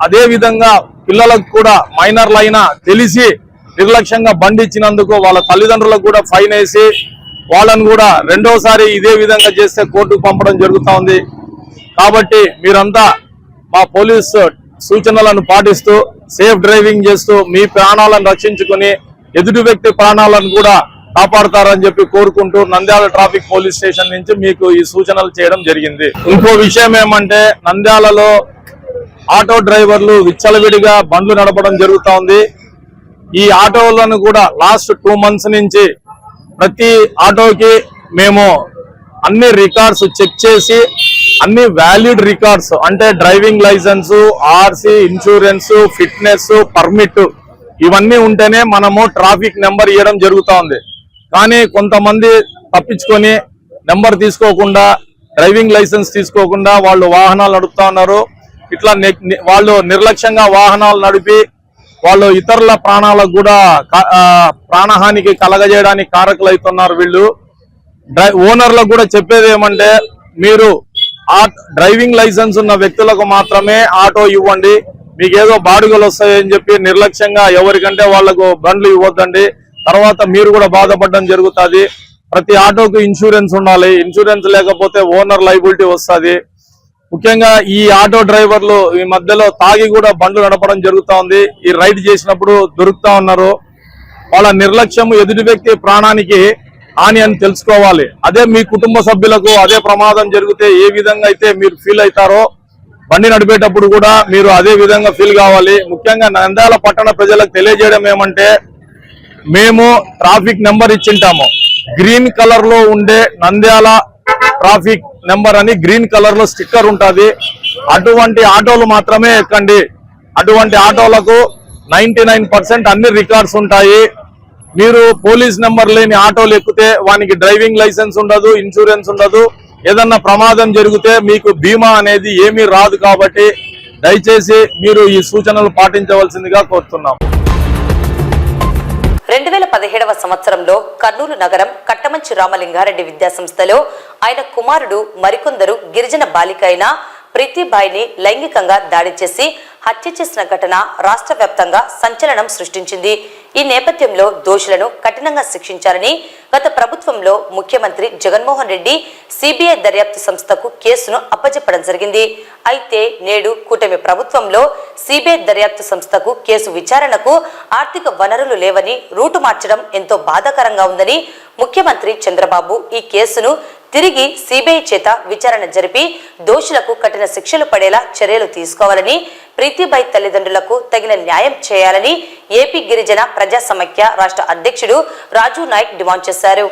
అదే విధంగా పిల్లలకు కూడా మైనర్లైనా తెలిసి నిర్లక్ష్యంగా బండి ఇచ్చినందుకు వాళ్ళ తల్లిదండ్రులకు కూడా ఫైన్ వేసి వాళ్ళను కూడా రెండోసారి ఇదే విధంగా చేస్తే కోర్టుకు పంపడం జరుగుతూ ఉంది. కాబట్టి మీరంతా మా పోలీసు సూచనలను పాటిస్తూ సేఫ్ డ్రైవింగ్ చేస్తూ మీ ప్రాణాలను రక్షించుకుని ఎదుటి వ్యక్తి ప్రాణాలను కూడా కాపాడతారని చెప్పి కోరుకుంటూ నంద్యాల ట్రాఫిక్ పోలీస్ స్టేషన్ నుంచి మీకు ఈ సూచనలు చేయడం జరిగింది. ఇంకో విషయం ఏమంటే నంద్యాలలో ఆటో డ్రైవర్లు విచ్చలవిడిగా బండ్లు నడపడం జరుగుతూ ఉంది. ఈ ఆటోలను కూడా లాస్ట్ 2 months నుంచి ప్రతి ఆటోకి మేము అన్ని రికార్డ్స్ చెక్ చేసి అన్ని వ్యాలిడ్ రికార్డ్స్ అంటే driving licence, RC, insurance, fitness, permit ఇవన్నీ ఉంటేనే మనము ట్రాఫిక్ నెంబర్ ఇవ్వడం జరుగుతూ ఉంది. కానీ కొంతమంది తప్పించుకొని నెంబర్ తీసుకోకుండా డ్రైవింగ్ లైసెన్స్ తీసుకోకుండా వాళ్ళు వాహనాలు నడుపుతా ఉన్నారు. ఇట్లా వాళ్ళు నిర్లక్ష్యంగా వాహనాలు నడిపి వాళ్ళు ఇతరుల ప్రాణాలకు కూడా ప్రాణహానికి కలగజేయడానికి కారకులు అవుతున్నారు. వీళ్ళు ఓనర్లకు కూడా చెప్పేది ఏమంటే మీరు ఆ డ్రైవింగ్ లైసెన్స్ ఉన్న వ్యక్తులకు మాత్రమే ఆటో ఇవ్వండి, మీకేదో బాడుగలు వస్తాయని చెప్పి నిర్లక్ష్యంగా ఎవరికంటే వాళ్లకు బండ్లు ఇవ్వద్దండి. తర్వాత మీరు కూడా బాధపడడం జరుగుతుంది. ప్రతి ఆటోకు ఇన్సూరెన్స్ ఉండాలి, ఇన్సూరెన్స్ లేకపోతే ఓనర్ లైబిలిటీ వస్తుంది. ముఖ్యంగా ఈ ఆటో డ్రైవర్లు ఈ మధ్యలో తాగి కూడా బండ్లు నడపడం జరుగుతూ ఉంది. ఈ రైడ్ చేసినప్పుడు దొరుకుతా ఉన్నారు. వాళ్ళ నిర్లక్ష్యం ఎదుటి వ్యక్తి ప్రాణానికి హాని అని తెలుసుకోవాలి. అదే మీ కుటుంబ సభ్యులకు అదే ప్రమాదం జరిగితే ఏ విధంగా అయితే మీరు ఫీల్ అవుతారో బండి నడిపేటప్పుడు కూడా మీరు అదే విధంగా ఫీల్ కావాలి. ముఖ్యంగా నంద్యాల పట్టణ ప్రజలకు తెలియజేయడం ఏమంటే మేము ట్రాఫిక్ నెంబర్ ఇచ్చింటాము. గ్రీన్ కలర్ లో ఉండే నంద్యాల ట్రాఫిక్ నెంబర్ అని గ్రీన్ కలర్ లో స్టిక్కర్ ఉంటుంది. అటువంటి ఆటోలు మాత్రమే ఎక్కండి. అటువంటి ఆటోలకు 99% అన్ని రికార్డ్స్ ఉంటాయి. మీరు పోలీస్ నెంబర్ లేని ఆటోలు ఎక్కితే వానికి డ్రైవింగ్ లైసెన్స్ ఉండదు, ఇన్సూరెన్స్ ఉండదు. ఏదన్నా ప్రమాదం జరిగితే మీకు బీమా అనేది ఏమీ రాదు. కాబట్టి దయచేసి మీరు ఈ సూచనలు పాటించవలసిందిగా కోరుతున్నాం. 2017వ సంవత్సరంలో కర్నూలు నగరం కట్టమంచి రామలింగారెడ్డి విద్యాసంస్థలో ఆయన కుమారుడు మరికొందరు గిరిజన బాలిక అయిన ప్రీతిబాయిని లైంగికంగా దాడి చేసి హత్య చేసిన ఘటన రాష్ట్ర వ్యాప్తంగా సంచలనం సృష్టించింది. ఈ నేపథ్యంలో దోషులను కఠినంగా శిక్షించాలని గత ప్రభుత్వంలో ముఖ్యమంత్రి జగన్మోహన్ రెడ్డి సిబిఐ దర్యాప్తు సంస్థకు కేసును అప్పచెప్పడం జరిగింది. అయితే నేడు కూటమి ప్రభుత్వంలో సిబిఐ దర్యాప్తు సంస్థకు కేసు విచారణకు ఆర్థిక వనరులు లేవని రూటు మార్చడం ఎంతో బాధాకరంగా ఉందని ముఖ్యమంత్రి చంద్రబాబు ఈ కేసును తిరిగి సిబిఐ చేత విచారణ జరిపి దోషులకు కఠిన శిక్షలు పడేలా చర్యలు తీసుకోవాలని, ప్రీతిబాయి తల్లిదండ్రులకు తగిన న్యాయం చేయాలని ఏపీ గిరిజన ప్రజా సమైక్య రాష్ట్ర అధ్యక్షుడు రాజు నాయక్ డిమాండ్ చేశారు.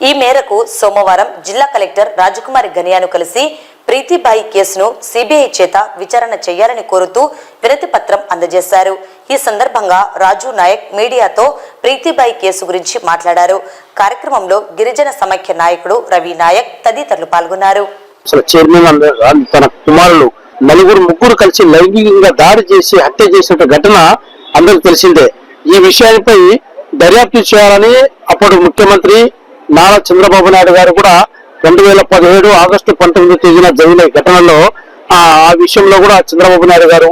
ఈ మేరకు సోమవారం జిల్లా కలెక్టర్ రాజకుమారి గనియాను కలిసి ప్రీతిబాయి కేసును సిబిఐ చేత విచారణ చేయాలని కోరుతూ వినతి పత్రం అందజేశారు. ఈ సందర్భంగా రాజు నాయక్ మీడియాతో ప్రీతిబాయి కేసు గురించి మాట్లాడారు. కార్యక్రమంలో గిరిజన సమైక్య నాయకుడు రవి నాయక్ తదితరులు పాల్గొన్నారు. చైర్మన్ తన కుమారులు ముగ్గురు కలిసి లైంగికంగా దాడి చేసి హత్య చేసిన ఘటన అందరికి తెలిసిందే. ఈ విషయాలపై దర్యాప్తు చేయాలని అప్పుడు ముఖ్యమంత్రి నారా చంద్రబాబు నాయుడు గారు కూడా 2017 ఆగస్టు 19వ తేదీన జరిగిన ఘటనలో ఆ విషయంలో కూడా చంద్రబాబు నాయుడు గారు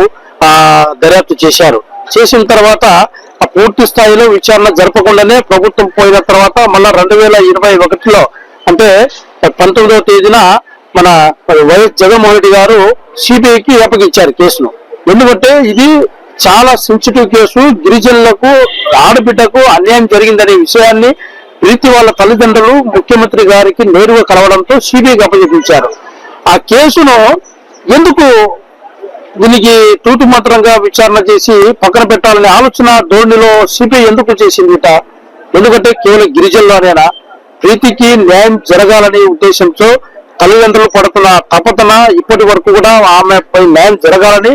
దర్యాప్తు చేశారు. చేసిన తర్వాత పూర్తి స్థాయిలో విచారణ జరపకుండానే ప్రభుత్వం పోయిన తర్వాత మళ్ళా 2021లో అంటే 19వ తేదీన మన వైఎస్ జగన్మోహన్ రెడ్డి గారు సిబిఐకి అప్పగించారు కేసును. ఎందుకంటే ఇది చాలా సెన్సిటివ్ కేసు, గిరిజనులకు ఆడబిడ్డకు అన్యాయం జరిగిందనే విషయాన్ని ప్రీతి వాళ్ళ తల్లిదండ్రులు ముఖ్యమంత్రి గారికి నేరుగా కలవడంతో సిబిఐకి అప్పగించారు. ఆ కేసును ఎందుకు దీనికి తూటు మాత్రంగా విచారణ చేసి పక్కన పెట్టాలనే ఆలోచన ధోరణిలో సిబిఐ ఎందుకు చేసిందిట? ఎందుకంటే కేవలం గిరిజనులోనేనా ప్రీతికి న్యాయం జరగాలనే ఉద్దేశంతో తల్లిదండ్రులు పడుతున్న తపతన ఇప్పటి వరకు కూడా ఆమెపై న్యాయం జరగాలని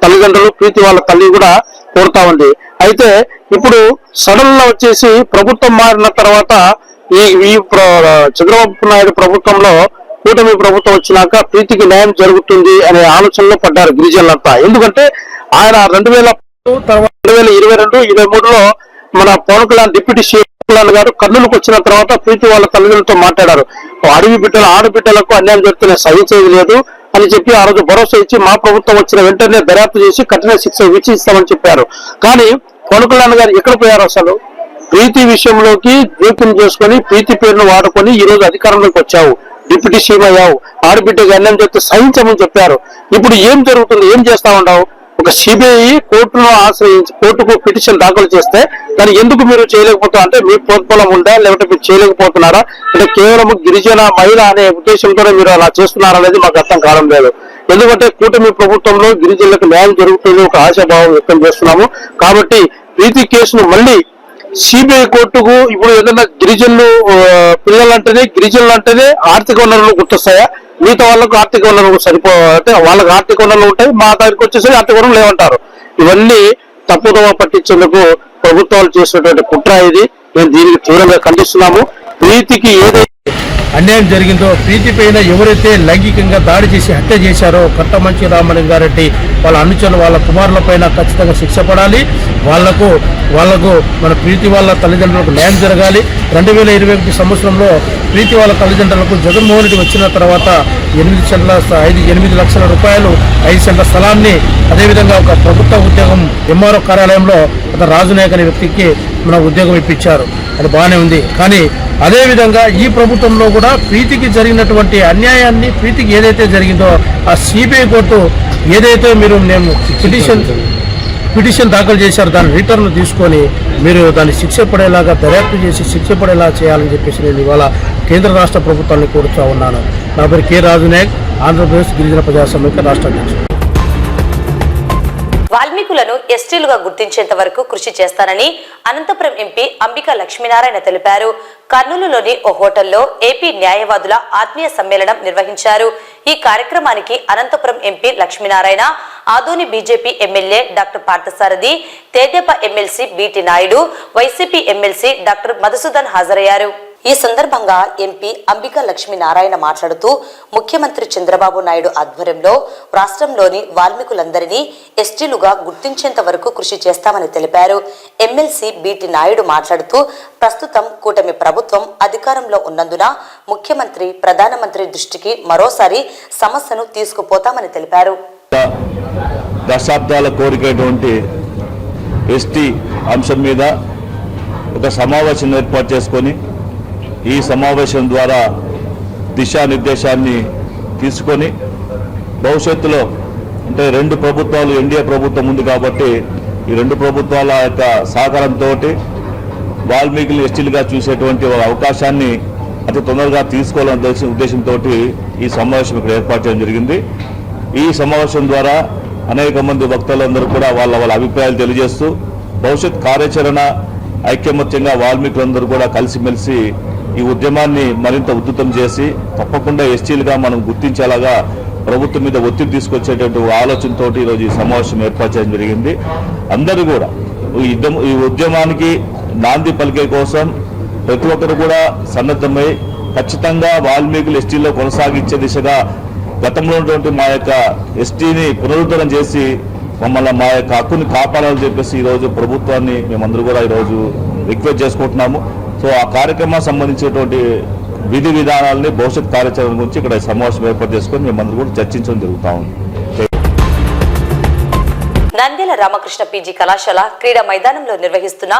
తల్లిదండ్రులు ప్రీతి వాళ్ళ తల్లి కూడా కోరుతా ఉంది. అయితే ఇప్పుడు సడన్ గా వచ్చేసి ప్రభుత్వం మారిన తర్వాత ఈ చంద్రబాబు నాయుడు ప్రభుత్వంలో కూటమి ప్రభుత్వం వచ్చినాక ప్రీతికి న్యాయం జరుగుతుంది అనే ఆలోచనలో పడ్డారు గిరిజనులంతా. ఎందుకంటే ఆయన 2022-23లో మన పవన్ కళ్యాణ్ డిప్యూటీ సీఎం గారు కర్నూలుకు వచ్చిన తర్వాత ప్రీతి వాళ్ళ తల్లిదండ్రులతో మాట్లాడారు. అడవి బిడ్డలు ఆడబిడ్డలకు అన్యాయం జరుగుతున్న సహించేది లేదు అని చెప్పి ఆ రోజు భరోసా ఇచ్చి మా ప్రభుత్వం వచ్చిన వెంటనే దర్యాప్తు చేసి కఠిన శిక్ష విధిస్తామని చెప్పారు. కానీ పవన్ కళ్యాణ్ గారు ఎక్కడ పోయారు? అసలు ప్రీతి విషయంలోకి జోక్యం చేసుకుని ప్రీతి పేరును వాడుకొని ఈ రోజు అధికారంలోకి వచ్చావు, డిప్యూటీ సీఎం అయ్యావు, ఆడబిడ్డకి అన్యాయం చేస్తే సహించమని చెప్పారు. ఇప్పుడు ఏం జరుగుతుంది? ఏం చేస్తా ఉన్నావు? ఒక సిబిఐ కోర్టును ఆశ్రయించి కోర్టుకు పిటిషన్ దాఖలు చేస్తే దాన్ని ఎందుకు మీరు చేయలేకపోతున్నారు? అంటే మీ ప్రోత్బలం ఉందా, లేకపోతే మీరు చేయలేకపోతున్నారా? అంటే కేవలం గిరిజన మహిళ అనే ఉద్దేశంతోనే మీరు అలా చేస్తున్నారనేది మాకు అర్థం కావడం లేదు. ఎందుకంటే కూటమి ప్రభుత్వంలో గిరిజనులకు న్యాయం జరుగుతుంది ఒక ఆశాభావం వ్యక్తం చేస్తున్నాము. కాబట్టి ప్రీతి కేసును మళ్ళీ సిబిఐ కోర్టుకు ఇప్పుడు ఏదైనా గిరిజనులు అంటేనే ఆర్థిక వనరులు గుర్తొస్తాయా? మిగతా వాళ్ళకు ఆర్థిక వనరులు అంటే వాళ్ళకి ఆర్థిక వనరులు ఉంటాయి, మా దగ్గరికి వచ్చేసరికి ఆర్థిక వనరులు లేవంటారు. ఇవన్నీ తప్పుదోవ పట్టించేందుకు ప్రభుత్వాలు చేసినటువంటి కుట్ర ఇది. మేము దీనికి తీవ్రంగా ఖండిస్తున్నాము. ప్రీతికి ఏదైతే అన్యాయం జరిగిందో, ప్రీతి పైన ఎవరైతే లైంగికంగా దాడి చేసి హత్య చేశారో కట్టమంచి రామలింగారెడ్డి వాళ్ళ అనుచరులు వాళ్ళ కుమారుల పైన ఖచ్చితంగా శిక్ష పడాలి. వాళ్లకు మన ప్రీతి వాళ్ళ తల్లిదండ్రులకు న్యాయం జరగాలి. 2021 సంవత్సరంలో ప్రీతి వాళ్ళ తల్లిదండ్రులకు జగన్మోహన్ రెడ్డి వచ్చిన తర్వాత 8 లక్షల రూపాయలు 5 సెంట్ల స్థలాన్ని, అదేవిధంగా ఒక ప్రభుత్వ ఉద్యోగం ఎంఆర్ఓ కార్యాలయంలో రాజు నాయక్ అనే వ్యక్తికి మన ఉద్యోగం ఇప్పించారు. అది బాగానే ఉంది. కానీ అదేవిధంగా ఈ ప్రభుత్వంలో కూడా ప్రీతికి జరిగినటువంటి అన్యాయాన్ని, ప్రీతికి ఏదైతే జరిగిందో ఆ సిబిఐ కోర్టు ఏదైతే మేము పిటిషన్ దాఖలు చేశారో దాని రిటర్న్ తీసుకొని మీరు దాన్ని శిక్ష పడేలాగా దర్యాప్తు చేసి శిక్ష పడేలా చేయాలని చెప్పేసి నేను ఇవాళ కేంద్ర రాష్ట్ర ప్రభుత్వాన్ని కోరుతూ ఉన్నాను. నా పేరు కె రాజు నాయక్, ఆంధ్రప్రదేశ్ గిరిజన ప్రజా సమైక్య రాష్ట్ర అధ్యక్షుడు. వాల్మీకులను ఎస్టీలుగా గుర్తించేంత వరకు కృషి చేస్తానని అనంతపురం ఎంపీ అంబికా లక్ష్మీనారాయణ తెలిపారు. కర్నూలులోని ఓ హోటల్లో ఏపీ న్యాయవాదుల ఆత్మీయ సమ్మేళనం నిర్వహించారు. ఈ కార్యక్రమానికి Anantapuram MP Lakshminarayana, Adoni BJP MLA doctor Parthasarathi, Tedepa MLC BT Naidu, YCP MLC doctor Madhusudan హాజరయ్యారు. ఈ సందర్భంగా ఎంపీ అంబికా లక్ష్మీనారాయణ మాట్లాడుతూ ముఖ్యమంత్రి చంద్రబాబు నాయుడు ఆధ్వర్యంలో రాష్ట్రంలోని వాల్మీకులందరినీ ఎస్టీలుగా గుర్తించేంత వరకు కృషి చేస్తామని తెలిపారు. ఎమ్మెల్సీ బీటీ నాయుడు మాట్లాడుతూ ప్రస్తుతం కూటమి ప్రభుత్వం అధికారంలో ఉన్నందున ముఖ్యమంత్రి ప్రధానమంత్రి దృష్టికి మరోసారి సమస్యను తీసుకుపోతామని తెలిపారు. దశాబ్దాల కోరికటువంటి ఎస్టీ అంశం మీద ఒక సమావేశం ఏర్పాటు చేసుకొని ఈ సమావేశం ద్వారా దిశానిర్దేశాన్ని తీసుకొని భవిష్యత్తులో అంటే రెండు ప్రభుత్వాలు ఎన్డీఏ ప్రభుత్వం ఉంది కాబట్టి ఈ రెండు ప్రభుత్వాల యొక్క సహకారంతో వాల్మీకులు ఎస్టీలుగా చూసేటువంటి ఒక అవకాశాన్ని అతి తొందరగా తీసుకోవాలనే ఉద్దేశంతో ఈ సమావేశం ఇక్కడ ఏర్పాటు చేయడం జరిగింది. ఈ సమావేశం ద్వారా అనేక మంది వక్తలందరూ కూడా వాళ్ళ అభిప్రాయాలు తెలియజేస్తూ భవిష్యత్ కార్యాచరణ ఐక్యమత్యంగా వాల్మీకులందరూ కూడా కలిసిమెలిసి ఈ ఉద్యమాన్ని మరింత ఉధృతం చేసి తప్పకుండా ఎస్టీలుగా మనం గుర్తించేలాగా ప్రభుత్వం మీద ఒత్తిడి తీసుకొచ్చేటువంటి ఆలోచనతో ఈరోజు ఈ సమావేశం ఏర్పాటు చేయడం జరిగింది. అందరూ కూడా ఈ ఉద్యమానికి నాంది పలికే కోసం ప్రతి ఒక్కరు కూడా సన్నద్ధమై ఖచ్చితంగా వాల్మీకులు ఎస్టీలో కొనసాగించే దిశగా గతంలో ఉన్నటువంటి మా యొక్క ఎస్టీని పునరుద్ధరణ చేసి మమ్మల్ని మా యొక్క హక్కుని కాపాడాలని చెప్పేసి ఈరోజు ప్రభుత్వాన్ని మేమందరూ కూడా ఈరోజు రిక్వెస్ట్ చేసుకుంటున్నాము. సో ఆ కార్యక్రమానికి సంబంధించినటువంటి విధి విధానాలని భవిష్యత్ కార్యాచరణ గురించి ఇక్కడ సమావేశం ఏర్పాటు చేసుకొని మేమందరూ కూడా చర్చించడం జరుగుతూ ఉంది. నంద్యాల రామకృష్ణ పీజీ కళాశాల క్రీడా మైదానంలో నిర్వహిస్తున్న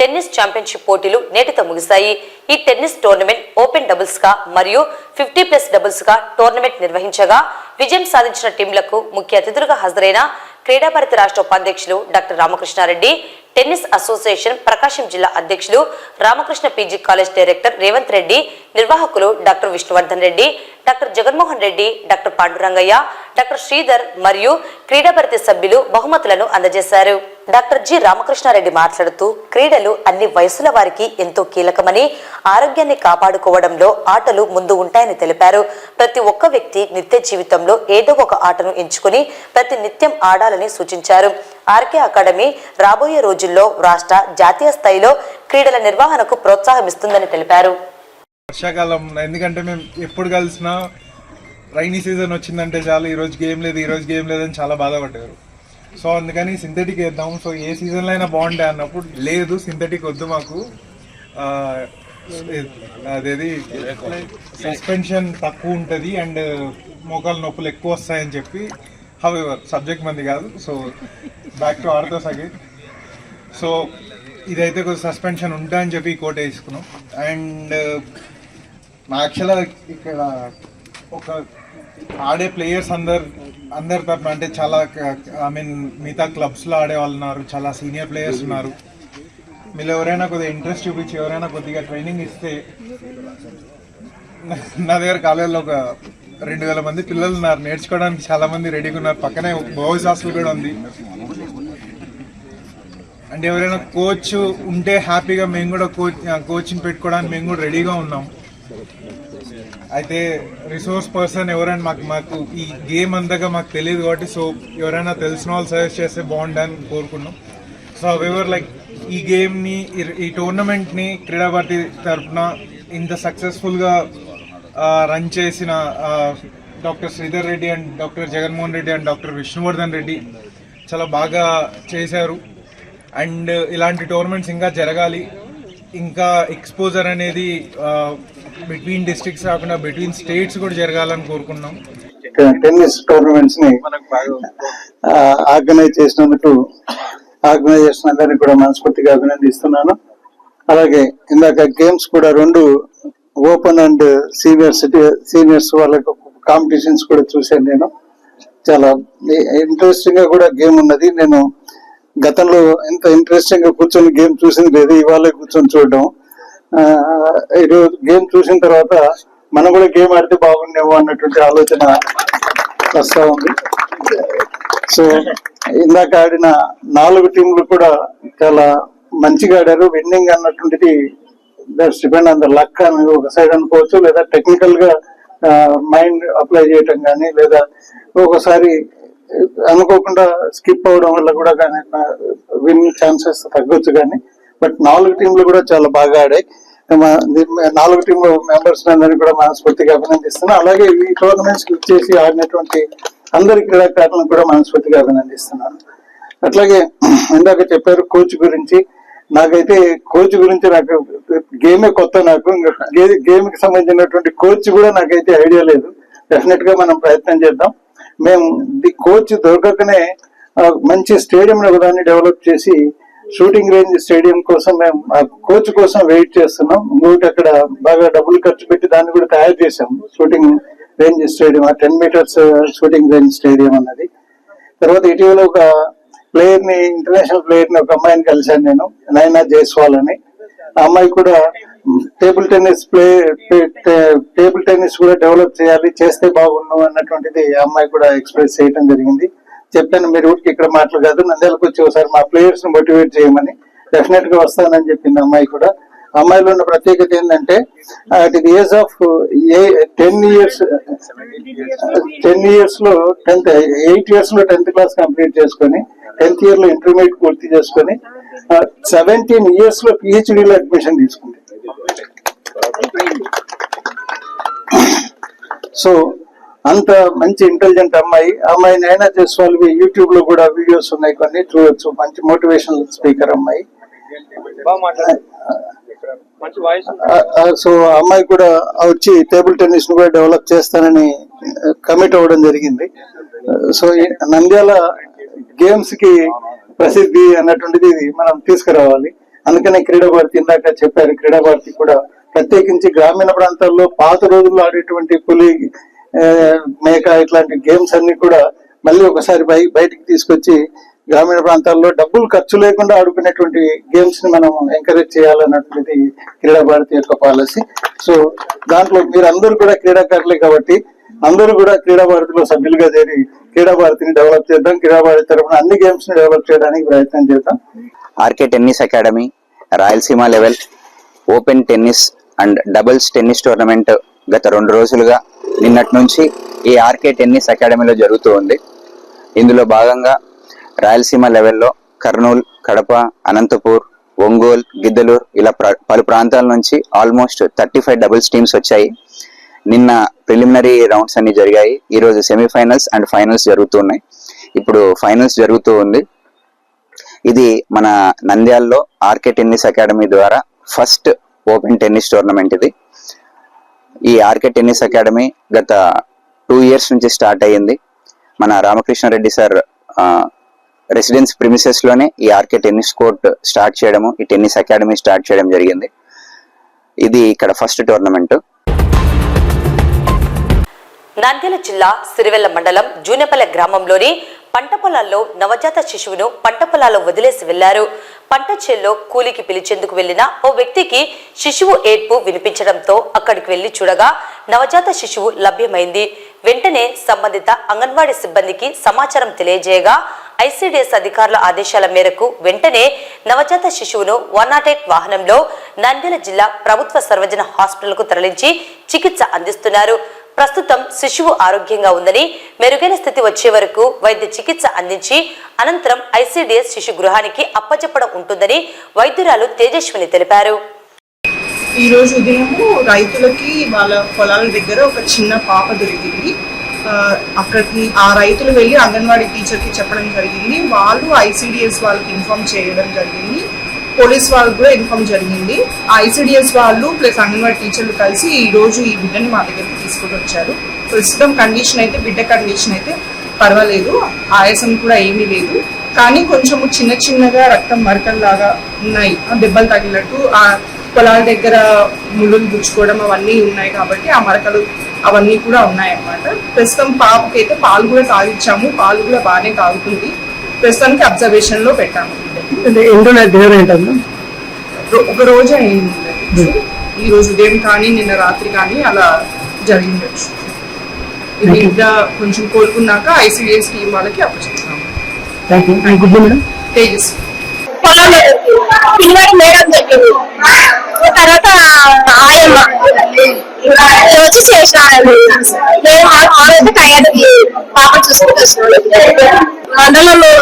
టెన్నిస్ ఛాంపియన్షిప్ పోటీలు నేటితో ముగిశాయి. ఈ టెన్నిస్ టోర్నమెంట్ ఓపెన్ డబుల్స్ గా మరియు 50+ డబుల్స్ గా టోర్నమెంట్ నిర్వహించగా విజయం సాధించిన టీంలకు ముఖ్య అతిథులుగా హాజరైన క్రీడా భారతి రాష్ట్ర ఉపాధ్యక్షులు doctor Ramakrishna Reddy, tennis association Prakasam జిల్లా అధ్యక్షులు Ramakrishna PG college director Revanth Reddy, నిర్వాహకులు doctor Vishnuvardhan Reddy, doctor Jaganmohan Reddy, doctor Pandurangaiah, doctor Sridhar మరియు క్రీడా భారతి సభ్యులు బహుమతులను అందజేశారు. డాక్టర్ జి రామకృష్ణారెడ్డి మాట్లాడుతూ క్రీడలు అన్ని వయసుల వారికి ఎంతో కీలకమని, ఆరోగ్యాన్ని కాపాడుకోవడంలో ఆటలు ముందు ఉంటాయని తెలిపారు. ప్రతి ఒక్క వ్యక్తి నిత్య జీవితంలో ఏదో ఒక ఆటను ఎంచుకుని ప్రతి నిత్యం ఆడాలని సూచించారు. ఆర్కే అకాడమీ రాబోయే రోజుల్లో రాష్ట్ర, జాతీయ స్థాయిలో క్రీడల నిర్వహణకు ప్రోత్సాహమిస్తుందని తెలిపారు. వర్షాకాలం ఎందుకంటే మేము ఎప్పుడు కలిసినా రైనీ సీజన్ వచ్చిందంటే చాలు ఈరోజు గేమ్ లేదని చాలా బాధపడ్డారు. సో అందుకని సింథటిక్ వేద్దాం, సో ఏ సీజన్లో అయినా బాగుంటాయి అన్నప్పుడు లేదు సింథటిక్ వద్దు మాకు, అదేది సస్పెన్షన్ తక్కువ ఉంటుంది అండ్ మోకాలు నొప్పులు ఎక్కువ వస్తాయని చెప్పి, హవెవర్ సబ్జెక్ట్ మంది కాదు. So back to orthos again. So ఇదైతే కొంచెం సస్పెన్షన్ ఉంటాయని చెప్పి కోట్ వేసుకున్నాం. అండ్ యాక్చువల్గా ఇక్కడ ఒక ఆడే ప్లేయర్స్ అందరి తరఫున అంటే చాలా మిగతా క్లబ్స్లో ఆడే వాళ్ళు ఉన్నారు, చాలా సీనియర్ ప్లేయర్స్ ఉన్నారు. మీరు ఎవరైనా కొద్దిగా ఇంట్రెస్ట్ చూపించి ఎవరైనా కొద్దిగా ట్రైనింగ్ ఇస్తే, నా దగ్గర కాలేజీలో ఒక 2000 మంది పిల్లలు ఉన్నారు, నేర్చుకోవడానికి చాలా మంది రెడీగా ఉన్నారు. పక్కనే బాయ్స్ హాస్టల్ కూడా ఉంది. అంటే ఎవరైనా కోచ్ ఉంటే హ్యాపీగా మేము కూడా కోచింగ్ పెట్టుకోవడానికి మేము కూడా రెడీగా ఉన్నాం. అయితే రిసోర్స్ పర్సన్ ఎవరైనా మాకు ఈ గేమ్ అంతగా మాకు తెలియదు కాబట్టి, సో ఎవరైనా తెలిసిన వాళ్ళు సజెస్ట్ చేస్తే బాగుండని కోరుకున్నాం. సో హవెవర్ లైక్ ఈ గేమ్ని, ఈ టోర్నమెంట్ని క్రీడా భారతి తరఫున ఇంత సక్సెస్ఫుల్గా రన్ చేసిన doctor Sridhar Reddy and doctor Jaganmohan Reddy and doctor Vishnuvardhan Reddy చాలా బాగా చేశారు. అండ్ ఇలాంటి టోర్నమెంట్స్ ఇంకా జరగాలి, ఇంకా ఎక్స్పోజర్ అనేది బిట్వీన్ డిస్ట్రిక్ట్స్ కాకుండా బిట్వీన్ స్టేట్స్ కూడా జరగాలని కోరుకున్నాం. టెన్నిస్ టోర్నమెంట్స్ ని ఆర్గనైజ్ చేసినందుకు ఆర్గనైజేషన్ అందరినీ కూడా మనస్ఫూర్తిగా అభినందిస్తున్నాను. అలాగే ఇందాక గేమ్స్ కూడా 2 ఓపెన్ అండ్ సీనియర్స్ వాళ్ళకు కాంపిటీషన్స్ కూడా చూశాను. నేను చాలా ఇంట్రెస్టింగ్ గా కూడా గేమ్ ఉన్నది. నేను గతంలో ఎంత ఇంట్రెస్టింగ్ గా కూర్చొని గేమ్ చూసింది లేదు, ఇవాళ కూర్చొని చూడడం. ఈరోజు గేమ్ చూసిన తర్వాత మనం కూడా గేమ్ ఆడితే బాగుండేమో అన్నటువంటి ఆలోచన వస్తా ఉంది. సో ఇందాక ఆడిన 4 టీంలు కూడా చాలా మంచిగా ఆడారు. విన్నింగ్ అన్నటువంటిది that's depend on the luck అని ఒక సైడ్ అనుకోవచ్చు, లేదా టెక్నికల్ గా మైండ్ అప్లై చేయటం కానీ, లేదా ఒకసారి అనుకోకుండా స్కిప్ అవడం వల్ల కూడా కానీ విన్ ఛాన్సెస్ తగ్గొచ్చు. కానీ బట్ 4 టీంలు కూడా చాలా బాగా ఆడాయి. 4 టీంల మెంబర్స్ అందరినీ కూడా మనస్ఫూర్తిగా అభినందిస్తున్నాను. అలాగే ఈ టోర్నమెంట్స్ ఇచ్చేసి ఆడినటువంటి అందరి క్రీడాకారులను కూడా మనస్ఫూర్తిగా అభినందిస్తున్నాను. అట్లాగే ఇందాక చెప్పారు కోచ్ గురించి. నాకైతే కోచ్ గురించి నాకు గేమే కొత్త. నాకు గేమ్ కి సంబంధించినటువంటి కోచ్ కూడా నాకైతే ఐడియా లేదు. డెఫినెట్ గా మనం ప్రయత్నం చేద్దాం. మేము కోచ్ దొరకకనే మంచి స్టేడియం ఒకదాన్ని డెవలప్ చేసి షూటింగ్ రేంజ్ స్టేడియం కోసం మేము ఆ కోచ్ కోసం వెయిట్ చేస్తున్నాం. ఇంకొకటి అక్కడ బాగా డబ్బులు ఖర్చు పెట్టి దాన్ని కూడా తయారు చేసాం, shooting range stadium, 10 metres shooting range stadium అన్నది. తర్వాత ఇటీవల ఒక ప్లేయర్ ని, ఇంటర్నేషనల్ ప్లేయర్ ని, ఒక అమ్మాయిని కలిశాను నేను, నైనా జైస్వాల్ అని. ఆ అమ్మాయి కూడా టేబుల్ టెన్నిస్ కూడా డెవలప్ చేయాలి, చేస్తే బాగుండు అన్నటువంటిది ఆ అమ్మాయి కూడా ఎక్స్ప్రెస్ చేయడం జరిగింది. చెప్పాను, మీరు ఊరికి ఇక్కడ మాటలు కాదు, నంద్యాలకు వచ్చి ఒకసారి మా ప్లేయర్స్ ని మోటివేట్ చేయమని. డెఫినెట్ గా వస్తానని చెప్పింది అమ్మాయి కూడా. అమ్మాయిలో ఉన్న ప్రత్యేకత ఏంటంటే at the age of 10 years లో 8 years లో 10th క్లాస్ కంప్లీట్ చేసుకొని 10th year లో ఇంటర్మీడియట్ పూర్తి చేసుకొని 17 years లో PhD లో అడ్మిషన్ తీసుకుంది. సో అంత మంచి ఇంటెలిజెంట్ అమ్మాయి నైనా జైస్వాల్ యూట్యూబ్ లో కూడా వీడియోస్ ఉన్నాయి, కొన్ని చూడొచ్చు. మంచి మోటివేషనల్ స్పీకర్ అమ్మాయి. సో అమ్మాయి కూడా వచ్చి టేబుల్ టెన్నిస్ ను కూడా డెవలప్ చేస్తానని కమిట్ అవ్వడం జరిగింది. సో నంద్యాల గేమ్స్ కి ప్రసిద్ధి అన్నటువంటిది ఇది మనం తీసుకురావాలి. అందుకనే క్రీడా భారతి ఇందాక చెప్పారు, క్రీడా భారతి కూడా ప్రత్యేకించి గ్రామీణ ప్రాంతాల్లో పాత రోజుల్లో ఆడేటువంటి పులి, మేక ఇట్లాంటి గేమ్స్ అన్ని కూడా మళ్ళీ ఒకసారి బయటికి తీసుకొచ్చి గ్రామీణ ప్రాంతాల్లో డబ్బులు ఖర్చు లేకుండా ఆడుకునేటువంటి గేమ్స్ ని మనం ఎంకరేజ్ చేయాలన్నటువంటిది క్రీడా భారతి యొక్క పాలసీ. సో దాంట్లో మీరు అందరూ కూడా క్రీడాకారులే కాబట్టి అందరూ కూడా క్రీడా భారతిలో సభ్యులుగా చేరి క్రీడా భారతిని డెవలప్ చేద్దాం. క్రీడా భారతి తరఫున అన్ని గేమ్స్ ని డెవలప్ చేయడానికి ప్రయత్నం చేద్దాం. RK tennis academy Rayalaseema level open tennis and doubles tennis tournament గత 2 రోజులుగా నిన్నటి నుంచి ఈ ఆర్కే టెన్నిస్ అకాడమీలో జరుగుతూ ఉంది. ఇందులో భాగంగా రాయలసీమ లెవెల్లో కర్నూలు, కడప, అనంతపూర్, ఒంగోలు, గిద్దలూరు ఇలా పలు ప్రాంతాల నుంచి ఆల్మోస్ట్ 35 డబుల్స్ టీమ్స్ వచ్చాయి. నిన్న ప్రిలిమినరీ రౌండ్స్ అన్ని జరిగాయి. ఈరోజు సెమీఫైనల్స్ అండ్ ఫైనల్స్ జరుగుతున్నాయి. ఇప్పుడు ఫైనల్స్ జరుగుతూ ఉంది. ఇది మన నంద్యాలలో ఆర్కే టెన్నిస్ అకాడమీ ద్వారా ఫస్ట్ ఓపెన్ టెన్నిస్ టోర్నమెంట్ ఇది. ఈ ఆర్కే టెన్నిస్ అకాడమీ గత 2 years నుంచి స్టార్ట్ అయ్యింది. మన రామకృష్ణారెడ్డి సార్ రెసిడెన్స్ ప్రిమిసెస్ లోనే ఈ ఆర్కే టెన్నిస్ కోర్ట్ స్టార్ట్ చేయడము, ఈ టెన్నిస్ అకాడమీ స్టార్ట్ చేయడం జరిగింది. ఇది ఇక్కడ ఫస్ట్ టోర్నమెంట్. నంద్యాల జిల్లా సిరివెల్ల మండలం జూనెపల్లె గ్రామంలోని పంట పొలాల్లో నవజాత శిశువును పంట పొలాల్లో వదిలేసి వెళ్లారు. పంట చేల్లో కూలికి పిలిచేందుకు వెళ్లిన ఓ వ్యక్తికి శిశువు ఏడ్పు వినిపించడంతో అక్కడికి వెళ్లి చూడగా నవజాత శిశువు లభ్యమైంది. వెంటనే సంబంధిత అంగన్వాడీ సిబ్బందికి సమాచారం తెలియజేయగా ఐసీడీఎస్ అధికారుల ఆదేశాల మేరకు వెంటనే నవజాత శిశువును 108 వాహనంలో నంద్యాల జిల్లా ప్రభుత్వ సర్వజన హాస్పిటల్కు తరలించి చికిత్స అందిస్తున్నారు. ప్రస్తుతం శిశువు ఆరోగ్యంగా ఉందని, మెరుగైన స్థితి వచ్చే వరకు వైద్య చికిత్స అందించి అనంతరం ఐసీడీఎస్ శిశు గృహానికి అప్పచెప్పడం ఉంటుందని వైద్యురాలు తేజస్విని తెలిపారు. ఈ రోజు ఉదయము రైతులకి వాళ్ళ పొలాల దగ్గర ఒక చిన్న పాప దొరికింది. అక్కడికి ఆ రైతులు వెళ్ళి అంగన్వాడీ టీచర్కి చెప్పడం జరిగింది. వాళ్ళు ఐసీడీఎస్ వాళ్ళకి ఇన్ఫార్మ్ చేయడం జరిగింది. పోలీస్ వాళ్ళకి కూడా ఇన్ఫార్మ్ జరిగింది. ఐసీడీఎస్ వాళ్ళు ప్లస్ అంగన్వాడీ టీచర్లు కలిసి ఈ రోజు ఈ బిడ్డని మా దగ్గరికి తీసుకొని వచ్చారు. ప్రస్తుతం కండిషన్ అయితే, బిడ్డ కండిషన్ అయితే పర్వాలేదు, ఆయాసం కూడా ఏమీ లేదు. కానీ కొంచెము చిన్నగా రక్తం మరకల్లాగా ఉన్నాయి, దెబ్బలు తగిలినట్టు, ఆ పొలాల దగ్గర ముళ్ళులు గుచ్చుకోవడం అవన్నీ ఉన్నాయి కాబట్టి ఆ మరకలు అవన్నీ కూడా ఉన్నాయన్నమాట. ప్రస్తుతం పాపకి అయితే పాలు కూడా తాగిచ్చాము, పాలు కూడా బాగానే తాగుతుంది. ప్రస్తుతానికి అబ్జర్వేషన్ లో పెట్టాము. ఒక రోజు అయింది, ఈ రోజు ఉదయం కానీ నిన్న రాత్రి కానీ అలా జరిగిండొచ్చు. బిడ్డ కొంచెం కోలుకున్నాక ఐసీడీఎస్ టీం వాళ్ళకి అప్పచెప్పాము. తేజస్ పిల్లవాడి మేడం చెప్పింది, తర్వాత ఆయమ్మ వచ్చి చేసినాడు. మేము ఆరోజు టైర్డ్కి పాప చూసుకుంటూ వచ్చినాడు. మండలంలో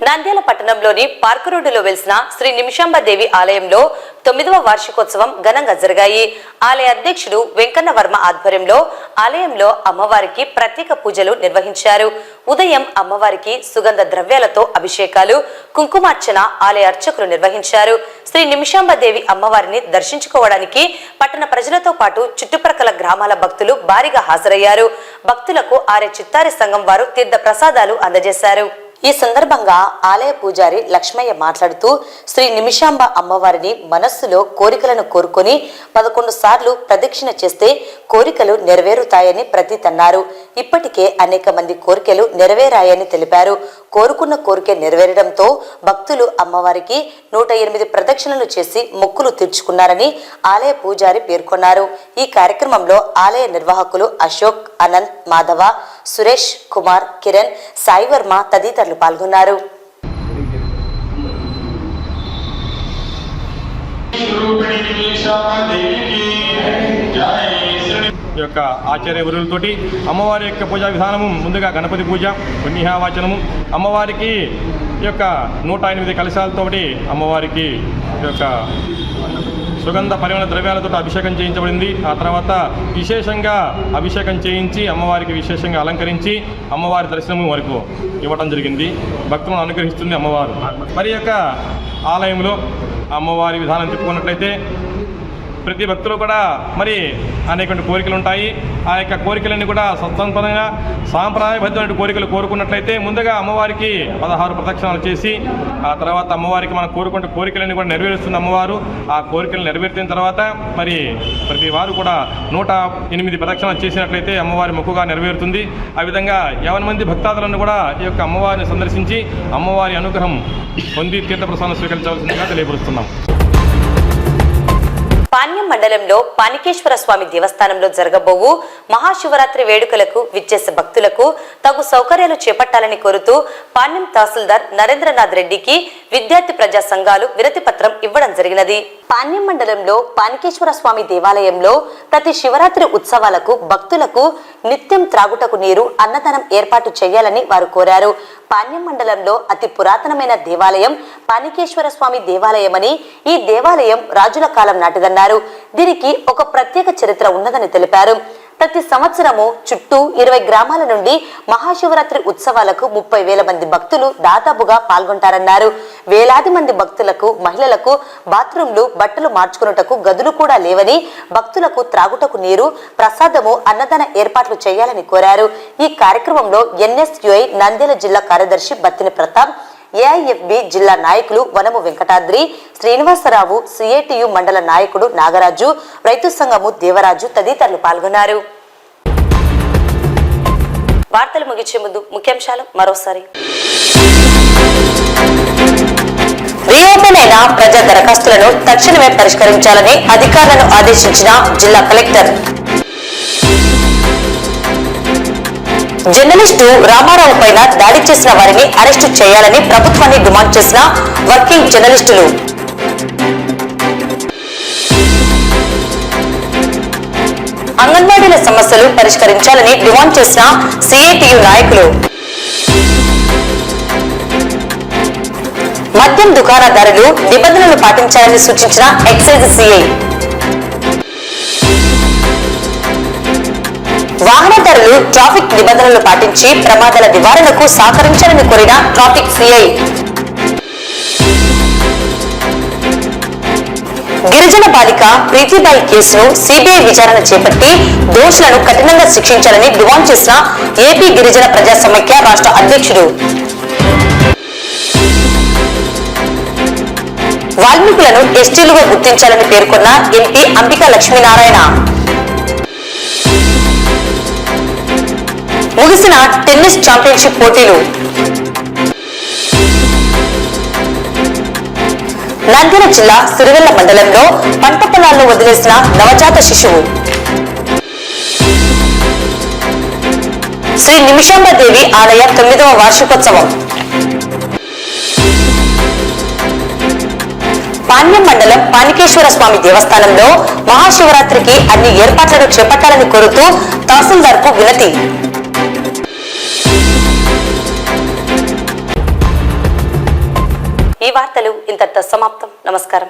నంద్యాల పట్టణంలోని పార్కు రోడ్డులో వెలిసిన శ్రీ నిమిషాంబదేవి ఆలయంలో 9వ వార్షికోత్సవం ఘనంగా జరిగాయి. ఆలయ అధ్యక్షుడు వెంకన్న వర్మ ఆధ్వర్యంలో ఆలయంలో అమ్మవారికి ప్రత్యేక పూజలు నిర్వహించారు. ఉదయం అమ్మవారికి సుగంధ ద్రవ్యాలతో అభిషేకాలు, కుంకుమార్చన ఆలయ అర్చకులు నిర్వహించారు. శ్రీ నిమిషాంబదేవి అమ్మవారిని దర్శించుకోవడానికి పట్టణ ప్రజలతో పాటు చుట్టుప్రక్కల గ్రామాల భక్తులు భారీగా హాజరయ్యారు. భక్తులకు ఆర్య చిత్తారి సంఘం వారు తీర్థ ప్రసాదాలు అందజేశారు. ఈ సందర్భంగా ఆలయ పూజారి లక్ష్మయ్య మాట్లాడుతూ శ్రీ నిమిషాంబ అమ్మవారిని మనస్సులో కోరికలను కోరుకొని 11 సార్లు ప్రదక్షిణ చేస్తే కోరికలు నెరవేరుతాయని ప్రతీతన్నారు. ఇప్పటికే అనేక మంది కోరికలు నెరవేరాయని తెలిపారు. కోరుకున్న కోరిక నెరవేరడంతో భక్తులు అమ్మవారికి 108 ప్రదక్షిణలు చేసి మొక్కులు తీర్చుకున్నారని ఆలయ పూజారి పేర్కొన్నారు. ఈ కార్యక్రమంలో ఆలయ నిర్వాహకులు అశోక్, అనంత్, మాధవ, సురేష్ కుమార్, కిరణ్, సాయి వర్మ తదితరులు పాల్గొన్నారు. ఈ యొక్క ఆచార్య గురువులతోటి అమ్మవారి యొక్క పూజా విధానము ముందుగా గణపతి పూజ, పుణ్యవాచనము, అమ్మవారికి ఈ యొక్క 108 కలశాలతోటి అమ్మవారికి ఈ యొక్క సుగంధ పరిమళ ద్రవ్యాలతో అభిషేకం చేయించబడింది. ఆ తర్వాత విశేషంగా అభిషేకం చేయించి అమ్మవారికి విశేషంగా అలంకరించి అమ్మవారి దర్శనము వరకు ఇవ్వడం జరిగింది. భక్తులను అనుగ్రహిస్తుంది అమ్మవారు. మరి యొక్క ఆలయంలో అమ్మవారి విధానం చెప్పుకున్నట్లయితే ప్రతి భక్తులు కూడా మరి అనేక కోరికలు ఉంటాయి. ఆ యొక్క కోరికలన్నీ కూడా స్వతంత్రంగా సాంప్రదాయబద్ధమైన కోరికలు కోరుకున్నట్లయితే ముందుగా అమ్మవారికి 16 ప్రదక్షిణాలు చేసి ఆ తర్వాత అమ్మవారికి మనం కోరుకుంటే కోరికలన్నీ కూడా నెరవేరుస్తుంది అమ్మవారు. ఆ కోరికలు నెరవేర్చిన తర్వాత మరి ప్రతి వారు కూడా 108 ప్రదక్షిణాలు చేసినట్లయితే అమ్మవారి మొక్కుగా నెరవేరుతుంది. ఆ విధంగా 50 మంది భక్తాదులను కూడా ఈ యొక్క అమ్మవారిని సందర్శించి అమ్మవారి అనుగ్రహం పొంది తీర్థప్రసాదం స్వీకరించవలసిందిగా తెలియపరుస్తున్నాం. పాణ్యం మండలంలో పానికేశ్వర స్వామి దేవస్థానంలో జరగబోవు మహాశివరాత్రి వేడుకలకు విచ్చేసే భక్తులకు తగు సౌకర్యాలు చేపట్టాలని కోరుతూ పాణ్యం తహసీల్దార్ నరేంద్రనాథ్ రెడ్డికి విద్యార్థి ప్రజా సంఘాలు వినతి పత్రం ఇవ్వడం జరిగినది. పాణ్యం మండలంలో పానికేశ్వర స్వామి దేవాలయంలో ప్రతి శివరాత్రి ఉత్సవాలకు భక్తులకు నిత్యం త్రాగుటకు నీరు, అన్నదానం ఏర్పాటు చేయాలని వారు కోరారు. పాణ్యం మండలంలో అతి పురాతనమైన దేవాలయం పానికేశ్వర స్వామి దేవాలయమని, ఈ దేవాలయం రాజుల కాలం నాటిదన్నారు. దీనికి ఒక ప్రత్యేక చరిత్ర ఉన్నదని తెలిపారు. ప్రతి సంవత్సరము చుట్టూ 20 గ్రామాల నుండి మహాశివరాత్రి ఉత్సవాలకు 30,000 మంది భక్తులు దాదాపుగా పాల్గొంటారన్నారు. వేలాది మంది భక్తులకు, మహిళలకు బాత్రూంలు, బట్టలు మార్చుకున్నటకు గదులు కూడా లేవని, భక్తులకు త్రాగుటకు నీరు, ప్రసాదము, అన్నదాన ఏర్పాట్లు చేయాలని కోరారు. ఈ కార్యక్రమంలో NSUI నంద్యాల జిల్లా కార్యదర్శి బత్తిని ప్రతాప్, AIFB జిల్లా నాయకులు వనము వెంకటాద్రి, శ్రీనివాసరావు, CATU మండల నాయకుడు నాగరాజు, రైతు సంఘము దేవరాజు తదితరులు పాల్గొన్నారు. వార్తలు ముగించే ముందు ముఖ్యాంశాలు మరోసారి. రీఓపెన్ అయిన ప్రజా దరఖాస్తులను తక్షణమే పరిష్కరించాలని అధికారులను ఆదేశించిన జిల్లా కలెక్టర్. జర్నలిస్టు రామారావు పైన దాడి చేసిన వారిని అరెస్టు చేయాలని ప్రభుత్వాన్ని డిమాండ్ చేసిన వర్కింగ్ జర్నలిస్టులు. అంగన్వాడీల సమస్యలు పరిష్కరించాలని డిమాండ్ చేసిన CATU నాయకులు. మద్యం దుకాణదారులు నిబంధనలు పాటించాలని సూచించిన ఎక్సైజ్ CI. వాహనదారులు ట్రాఫిక్ నిబంధనలు పాటించి ప్రమాదాల నివారణకు సహకరించాలని కోరిన ట్రాఫిక్ CI. గిరిజన బాలిక ప్రీతిబాయి కేసును CBI విచారణ చేపట్టి దోషులను కఠినంగా శిక్షించాలని డిమాండ్ చేసిన ఏపీ గిరిజన ప్రజా సమైక్య రాష్ట్ర అధ్యక్షుడు. వాల్మీకులను ఎస్టీలుగా గుర్తించాలని పేర్కొన్న MP అంబికా లక్ష్మీనారాయణ. ముగిసిన టెన్నిస్ ఛాంపియన్షిప్ పోటీలు. నంద్యాల జిల్లా సిరివెల్ల మండలంలో పంట పొలాల్లో వదిలేసిన నవజాత శిశువు. శ్రీ నిమిషాంబదేవి ఆలయ 9వ వార్షికోత్సవం. పాణ్యం మండలం పానికేశ్వర స్వామి దేవస్థానంలో మహాశివరాత్రికి అన్ని ఏర్పాట్లను చేపట్టాలని కోరుతూ తహసీల్దార్ కు వినతి. ఈ వార్తలు ఇంతటితో సమాప్తం. నమస్కారం.